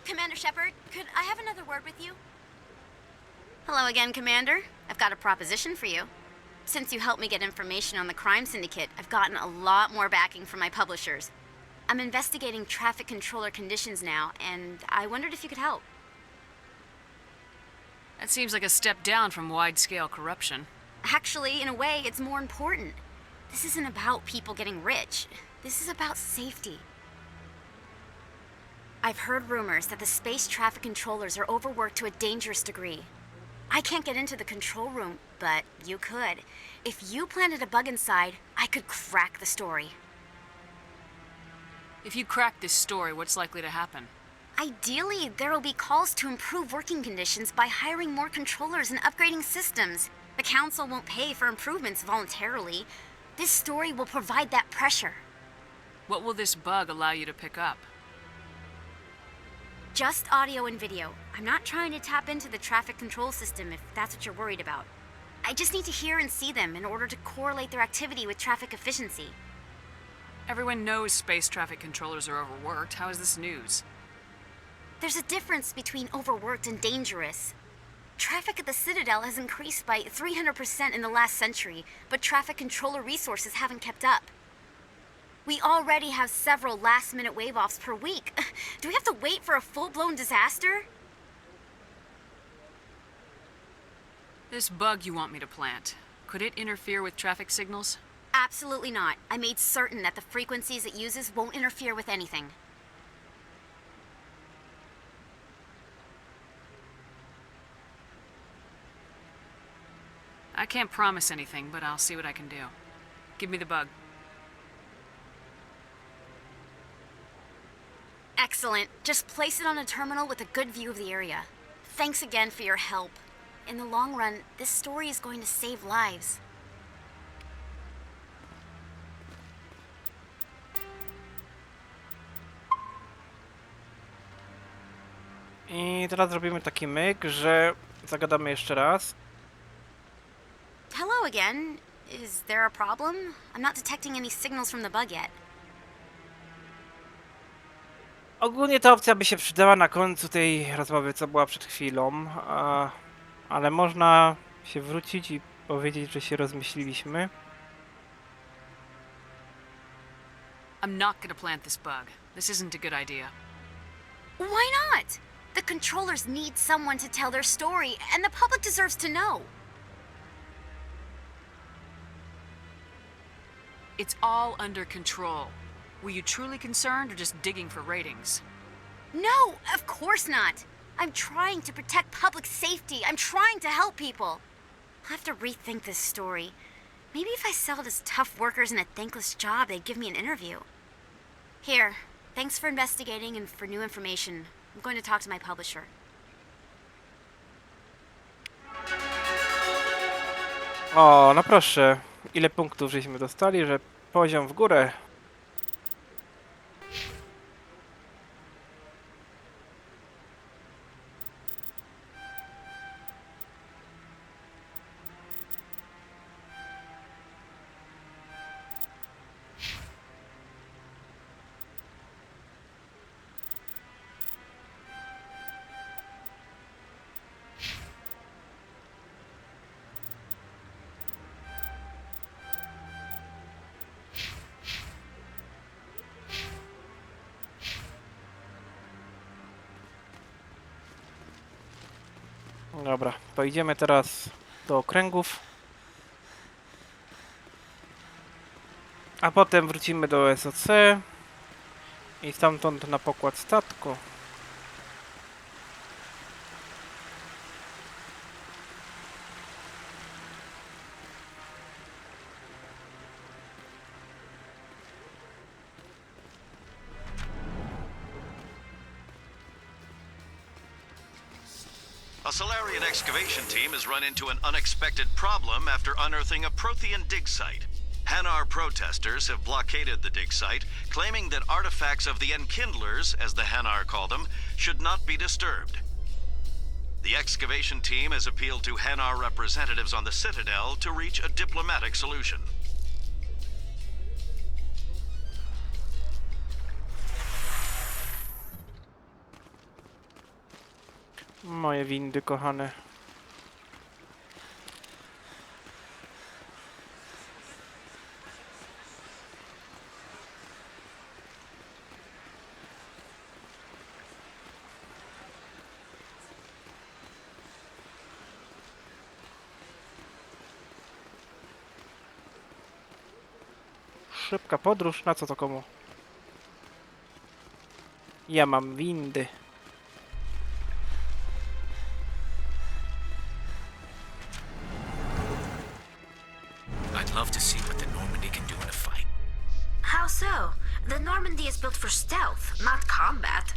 Commander Shepard, could I have another word with you? Hello again, Commander. I've got a proposition for you. Since you helped me get information on the crime syndicate, I've gotten a lot more backing from my publishers. I'm investigating traffic controller conditions now, and I wondered if you could help. That seems like a step down from wide-scale corruption. Actually, in a way, it's more important. This isn't about people getting rich. This is about safety. I've heard rumors that the space traffic controllers are overworked to a dangerous degree. I can't get into the control room, but you could. If you planted a bug inside, I could crack the story. If you crack this story, what's likely to happen? Ideally, there will be calls to improve working conditions by hiring more controllers and upgrading systems. The Council won't pay for improvements voluntarily. This story will provide that pressure. What will this bug allow you to pick up? Just audio and video. I'm not trying to tap into the traffic control system if that's what you're worried about. I just need to hear and see them in order to correlate their activity with traffic efficiency. Everyone knows space traffic controllers are overworked. How is this news? There's a difference between overworked and dangerous. Traffic at the Citadel has increased by 300% in the last century, but traffic controller resources haven't kept up. We already have several last-minute wave-offs per week. Do we have to wait for a full-blown disaster? This bug you want me to plant, could it interfere with traffic signals? Absolutely not. I made certain that the frequencies it uses won't interfere with anything. I can't promise anything, but I'll see what I can do. Give me the bug. Excellent. Just place it on a terminal with a good view of the area. Thanks again for your help. In the long run, this story is going to save lives. I teraz zrobimy taki myk, że zagadamy jeszcze raz. Hello again. Is there a problem? I'm not detecting any signals from the bug yet. Ogólnie ta opcja by się przydała na końcu tej rozmowy, co była przed chwilą, ale można się wrócić i powiedzieć, że się rozmyśliliśmy. I'm not gonna plant this bug. This isn't a good idea. Why not? The controllers need someone to tell their story, and the public deserves to know. It's all under control. Were you truly concerned or just digging for ratings? No, of course not. I'm trying to protect public safety. I'm trying to help people. I'll have to rethink this story. Maybe if I sell it as tough workers in a thankless job, they'd give me an interview. Here, thanks for investigating and for new information. I'm going to talk to my publisher. O, no proszę. Ile punktów żeśmy dostali, że poziom w górę. Dobra, to idziemy teraz do okręgów. A potem wrócimy do SOC i stamtąd na pokład statku. A Solarian excavation team has run into an unexpected problem after unearthing a Prothean dig site. Hanar protesters have blockaded the dig site, claiming that artifacts of the Enkindlers, as the Hanar call them, should not be disturbed. The excavation team has appealed to Hanar representatives on the Citadel to reach a diplomatic solution. Moje windy kochane. Szybka podróż, na co to komu? Ja mam windy. I'd love to see what the Normandy can do in a fight. How so? The Normandy is built for stealth, not combat.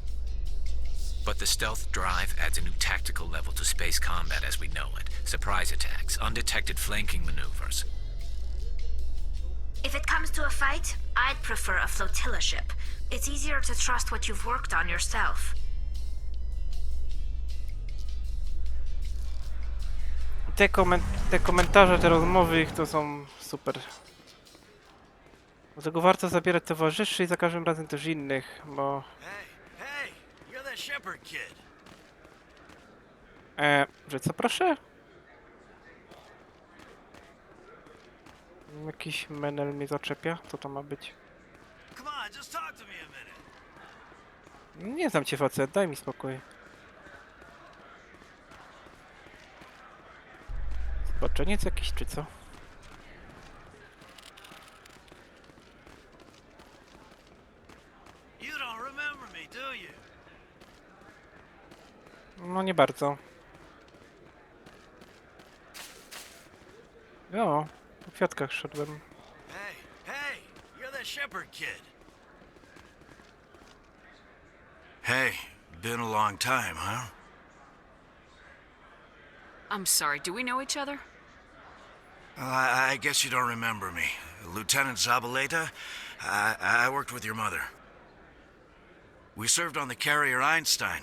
But the stealth drive adds a new tactical level to space combat as we know it. Surprise attacks, undetected flanking maneuvers. If it comes to a fight, I'd prefer a flotilla ship. It's easier to trust what you've worked on yourself. Te komentarze, te rozmowy, to są super. Dlatego warto zabierać towarzyszy i za każdym razem też innych, bo... Hey, you're that shepherd kid. Że co proszę? Jakiś menel mnie zaczepia? Co to ma być? Come on, just talk to me a minute. Nie znam cię, facet, daj mi spokój. Zboczeniec jakiś czy co? You don't remember me, do you? No nie bardzo. O, po kwiatkach szedłem. Hey, you're that shepherd kid. Hey, been a long time, huh? I'm sorry, do we know each other? Well, I guess you don't remember me. Lieutenant Zabaleta, I worked with your mother. We served on the carrier Einstein.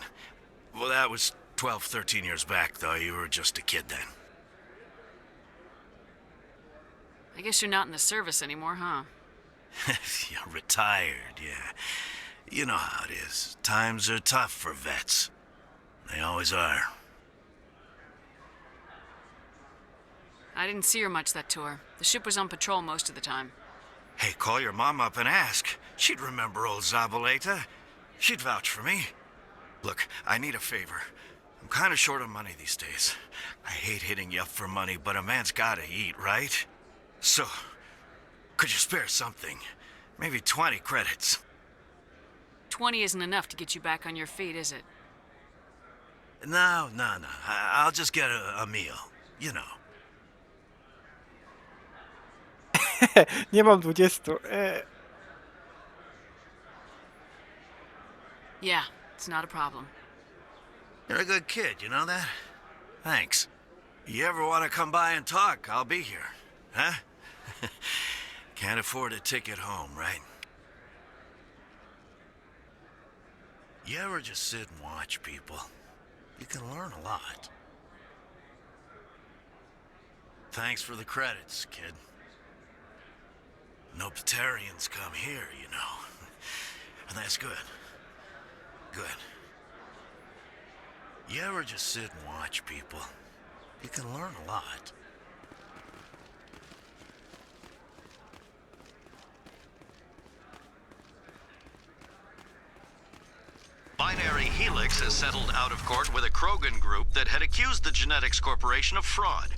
Well, that was 12, 13 years back, though. You were just a kid then. I guess you're not in the service anymore, huh? You're retired, yeah. You know how it is. Times are tough for vets. They always are. I didn't see her much that tour. The ship was on patrol most of the time. Hey, call your mom up and ask. She'd remember old Zabaleta. She'd vouch for me. Look, I need a favor. I'm kind of short on money these days. I hate hitting you up for money, but a man's gotta eat, right? So, could you spare something? Maybe 20 credits. 20 isn't enough to get you back on your feet, is it? No. I'll just get a meal. You know. Nie mam 20. Yeah, it's not a problem. You're a good kid, you know that? Thanks. You ever want to come by and talk, I'll be here. Huh? Can't afford a ticket home, right? You ever just sit and watch people? You can learn a lot. Thanks for the credits, kid. No Batarians come here, you know. And that's good. Good. You ever just sit and watch people? You can learn a lot. Binary Helix has settled out of court with a Krogan group that had accused the Genetics Corporation of fraud.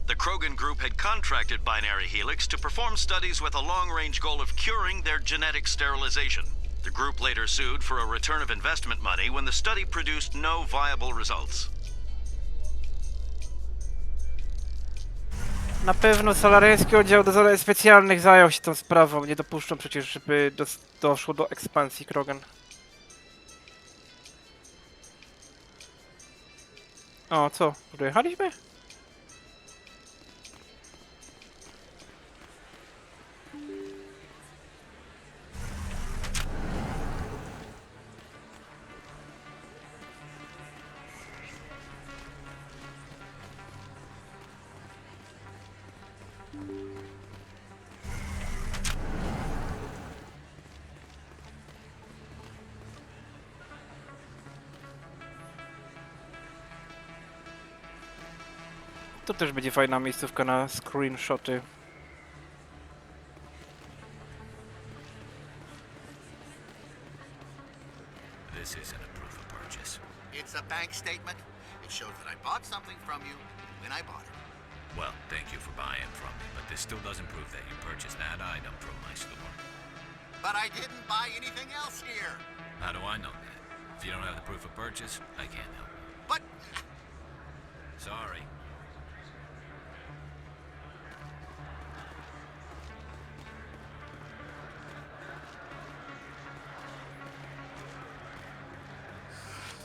The Krogan group had contracted Binary Helix to perform studies with a long-range goal of curing their genetic sterilization. The group later sued for a return of investment money when the study produced no viable results. Na pewno Solariański Oddział do Zadań Specjalnych zajął się tą sprawą. Nie dopuszczą przecież, żeby doszło do ekspansji Krogan. O, co? Dojechaliśmy? To też będzie fajna miejscówka na screenshoty. This isn't a proof of purchase. It's a bank statement. It shows that I bought something from you when I bought it. Well, thank you for buying from me, but this still doesn't prove that you purchased that item from my store. But I didn't buy anything else here. How do I know that? If you don't have the proof of purchase, I can't help you. But... Sorry.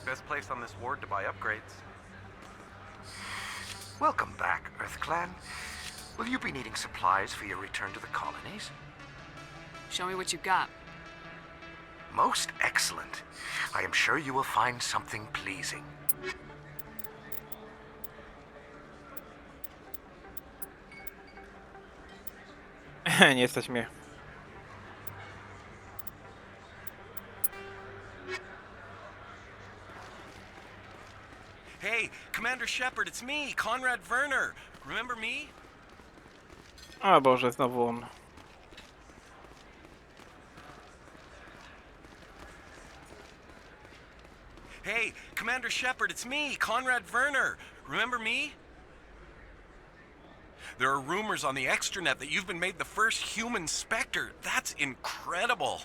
Best place on this ward to buy upgrades. Welcome back, EarthClan. Will you be needing supplies for your return to the colonies? Show me what you've got. Most excellent. I am sure you will find something pleasing. Nie stać mnie. Hey, Commander Shepard, it's me, Conrad Werner. Remember me? O Boże, znowu on. Hey, Commander Shepard, it's me, Conrad Werner. Remember me? There are rumors on the extranet that you've been made the first human Spectre. That's incredible.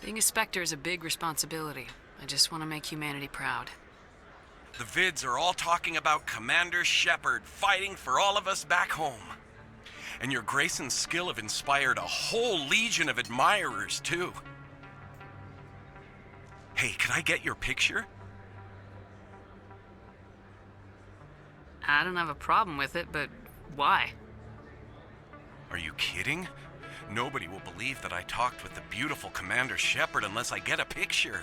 Being a Spectre is a big responsibility. I just want to make humanity proud. The vids are all talking about Commander Shepard fighting for all of us back home. And your grace and skill have inspired a whole legion of admirers, too. Hey, can I get your picture? I don't have a problem with it, but why? Are you kidding? Nobody will believe that I talked with the beautiful Commander Shepard unless I get a picture.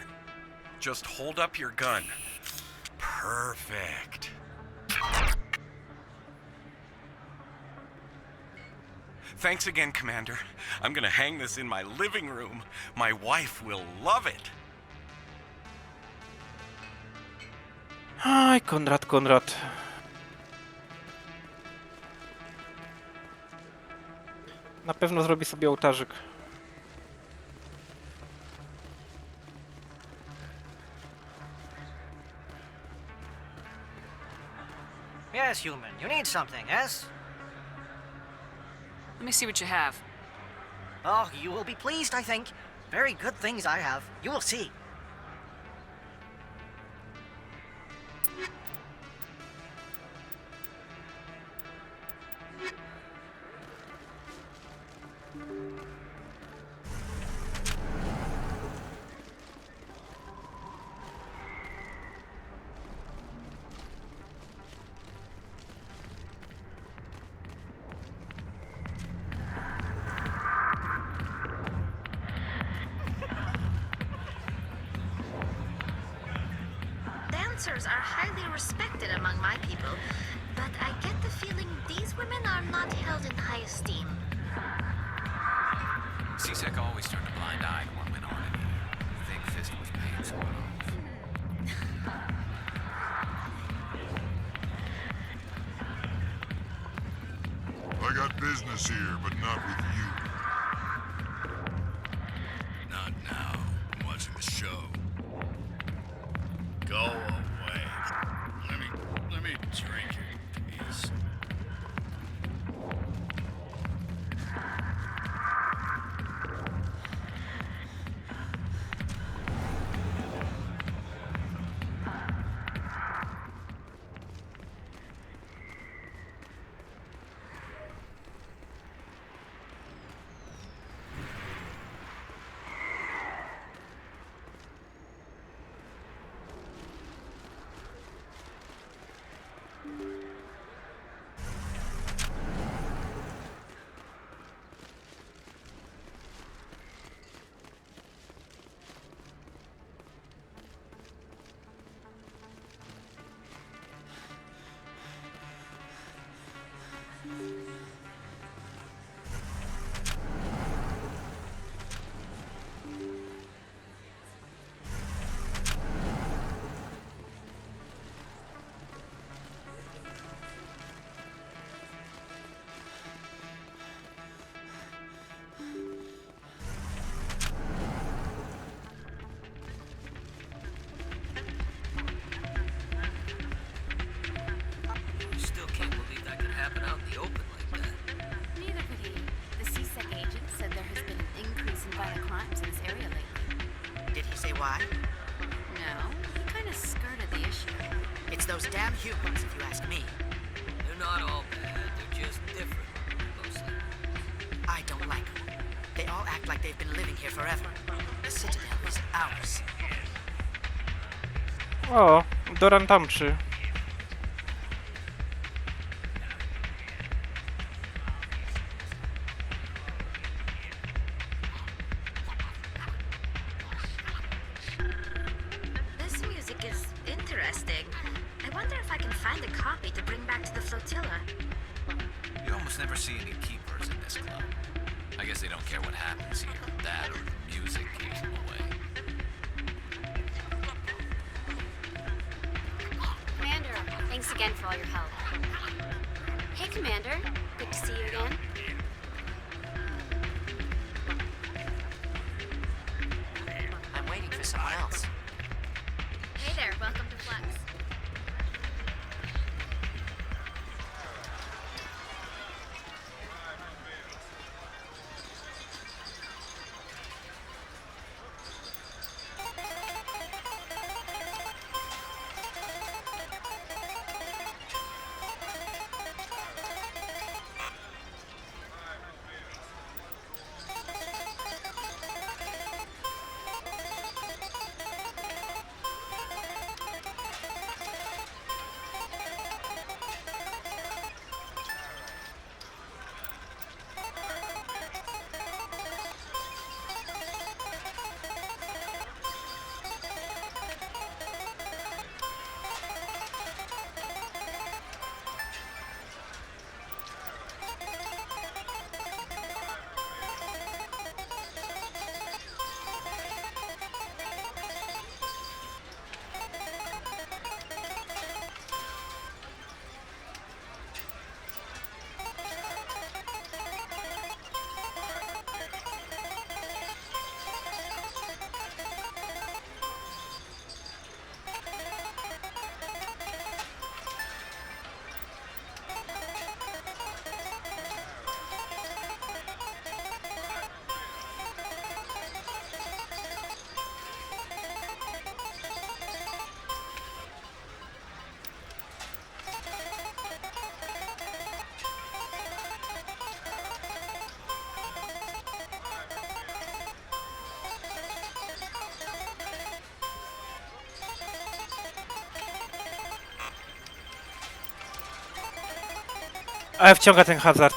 Just hold up your gun. Perfect. Thanks again, Commander. I'm gonna hang this in my living room. My wife will love it. Aj, Konrad. Na pewno zrobi sobie ołtarzyk. Yes, human. You need something, yes? Let me see what you have. Oh, you will be pleased, I think. Very good things I have. You will see. dancers are highly respected among my people, but I get the feeling these women are not held in high esteem. C-Sec always turned a blind eye to what went on in here. Thick Fist was paying someone off. I got business here, but not with you. Not now. I'm watching the show. Go away. Let me drink your piece. Why? No, he kind of skirted the issue. It's those damn humans, if you ask me. They're not all bad, they're just different, mostly. I don't like them. They all act like they've been living here forever. The Citadel is ours. O, Doran Tamczy. This music is interesting. I wonder if I can find a copy to bring back to the flotilla. You almost never see any keepers in this club. I guess they don't care what happens here. That or the music keeps them away. Commander, thanks again for all your help. Hey, Commander. Good to see you again. I'm waiting for someone else. Hey there, welcome to Flex. Ale wciąga ten hazard.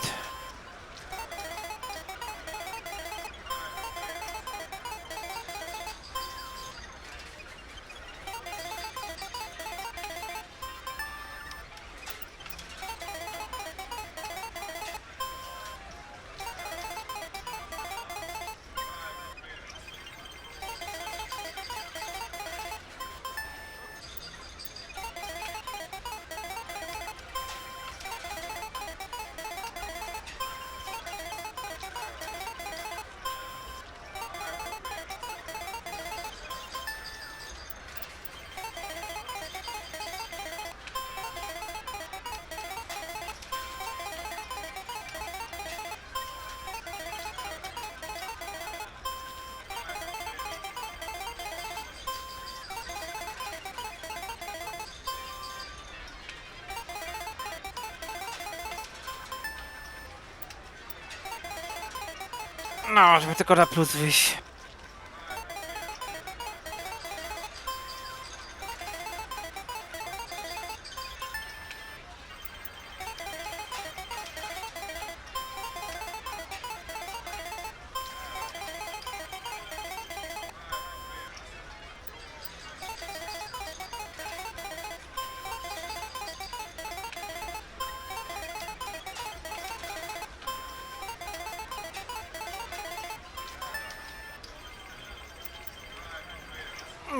No, żeby tylko na plus wyjść.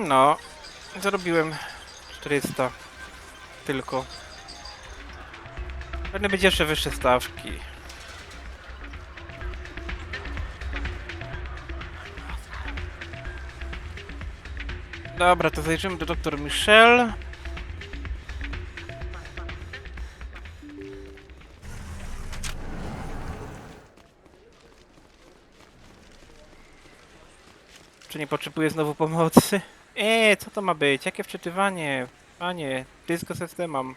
No, zarobiłem 400 tylko. Pewnie będzie jeszcze wyższe stawki. Dobra, to zajrzymy do dr Michelle. Czy nie potrzebuję znowu pomocy? Co to ma być? Jakie wczytywanie? Panie, dysk SSD mam.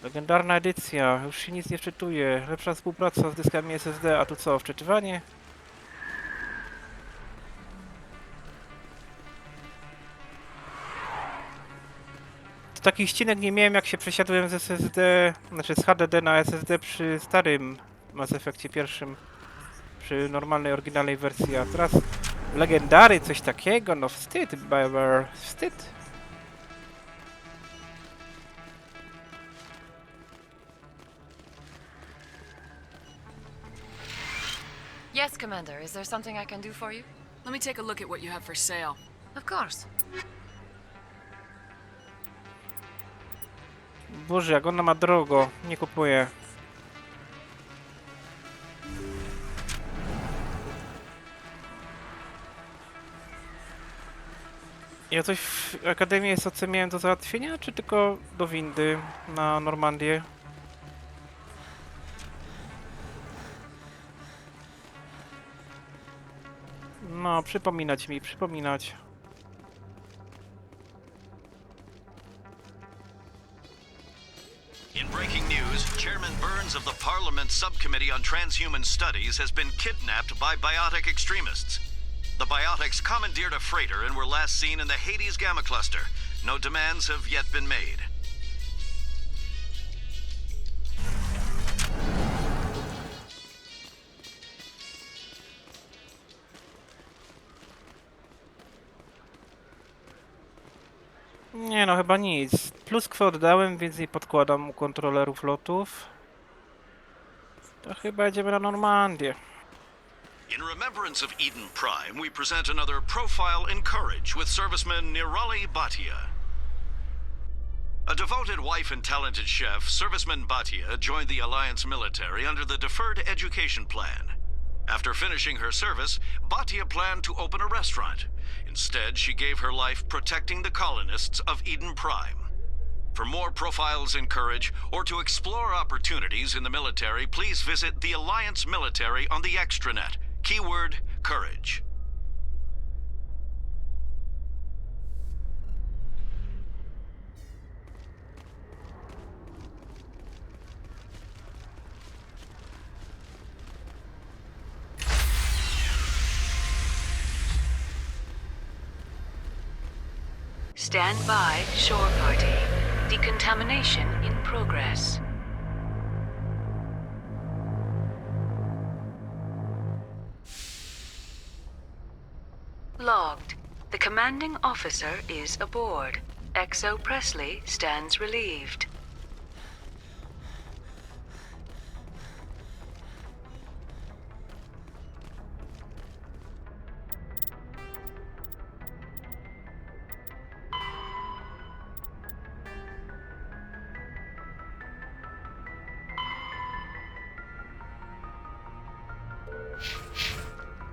Legendarna edycja, już się nic nie wczytuje. Lepsza współpraca z dyskami SSD, a tu co, wczytywanie? To takich ścinek nie miałem, jak się przesiadłem z SSD, znaczy z HDD na SSD przy starym Mass Effectie pierwszym. Przy normalnej, oryginalnej wersji, a teraz legendary, coś takiego, no wstyd, Baber, wstyd. Yes, Commander. Is there something I can do for you? Let me take a look at what you have for sale. Of course. Boże, jak ona ma drogo, nie kupuję. Ja coś w Akademii SOC miałem do załatwienia, czy tylko do windy na Normandię? No, przypominać mi, przypominać. In breaking news, Chairman Burns of the Parliament Subcommittee on Transhuman Studies has been kidnapped by biotic extremists. The biotics commandeered a freighter and were last seen in the Hades Gamma Cluster. No demands have yet been made. Nie no, chyba nic. Pluskwę oddałem, więc jej podkładam u kontrolerów lotów. To chyba jedziemy na Normandię. In remembrance of Eden Prime, we present another profile in courage with serviceman Nirali Bhatia. A devoted wife and talented chef, serviceman Bhatia joined the Alliance military under the Deferred Education Plan. After finishing her service, Bhatia planned to open a restaurant. Instead, she gave her life protecting the colonists of Eden Prime. For more profiles in courage, or to explore opportunities in the military, please visit the Alliance military on the extranet. Keyword, courage. Stand by, shore party. Decontamination in progress. Logged. The commanding officer is aboard. Exo Presley stands relieved.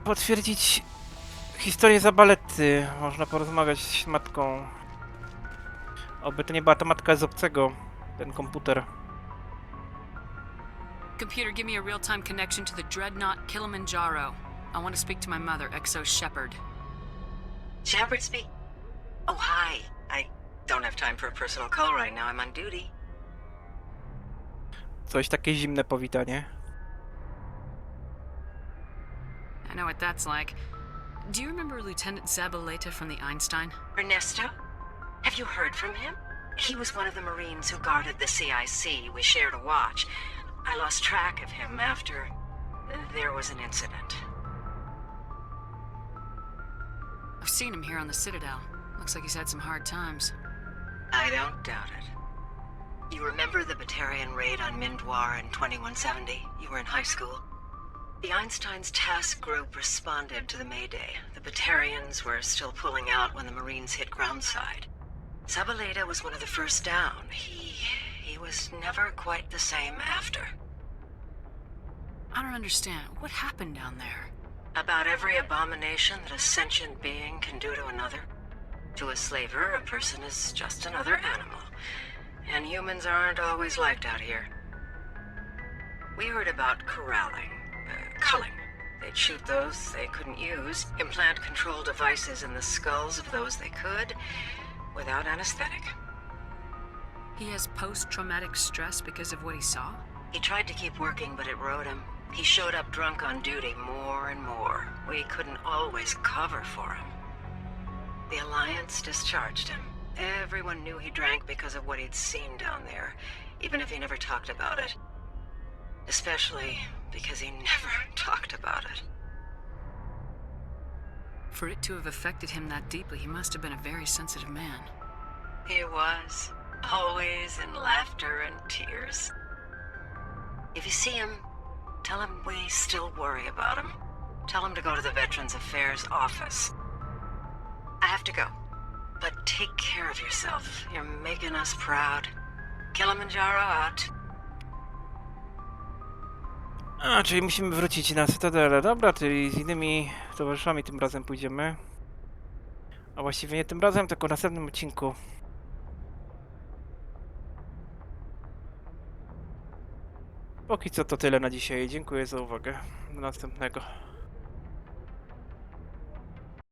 Potwierdzić historię Zabalety. Można porozmawiać z matką. Oby to nie była ta matka z obcego, ten komputer. Computer, give me a real-time connection to the Dreadnought Kilimanjaro. I want to speak to my mother, Exo Shepard. Shepard speak? Oh, hi. I don't have time for a personal call right now. I'm on duty. Coś takie zimne powitanie. know what that's like. Do you remember Lieutenant Zabaleta from the Einstein? Ernesto? Have you heard from him? He was one of the Marines who guarded the CIC. We shared a watch. I lost track of him after there was an incident. I've seen him here on the Citadel. Looks like he's had some hard times. I don't doubt it. You remember the Batarian raid on Mindwar in 2170? You were in high school. The Einstein's task group responded to the Mayday. The Batarians were still pulling out when the Marines hit groundside. Zabaleta was one of the first down. He was never quite the same after. I don't understand. What happened down there? About every abomination that a sentient being can do to another. To a slaver, a person is just another animal. And humans aren't always liked out here. We heard about corralling. Culling. They'd shoot those they couldn't use, implant control devices in the skulls of those they could, without anesthetic. He has post-traumatic stress because of what he saw? He tried to keep working, but it rode him. He showed up drunk on duty more and more. We couldn't always cover for him. The Alliance discharged him. Everyone knew he drank because of what he'd seen down there, even if he never talked about it. Especially because he never talked about it. For it to have affected him that deeply, he must have been a very sensitive man. He was. Always in laughter and tears. If you see him, tell him we still worry about him. Tell him to go to the Veterans Affairs office. I have to go. But take care of yourself. You're making us proud. Kilimanjaro out. A, czyli musimy wrócić na Cytadelę. Dobra, czyli z innymi towarzyszami tym razem pójdziemy. A właściwie nie tym razem, tylko w następnym odcinku. Póki co to tyle na dzisiaj. Dziękuję za uwagę. Do następnego.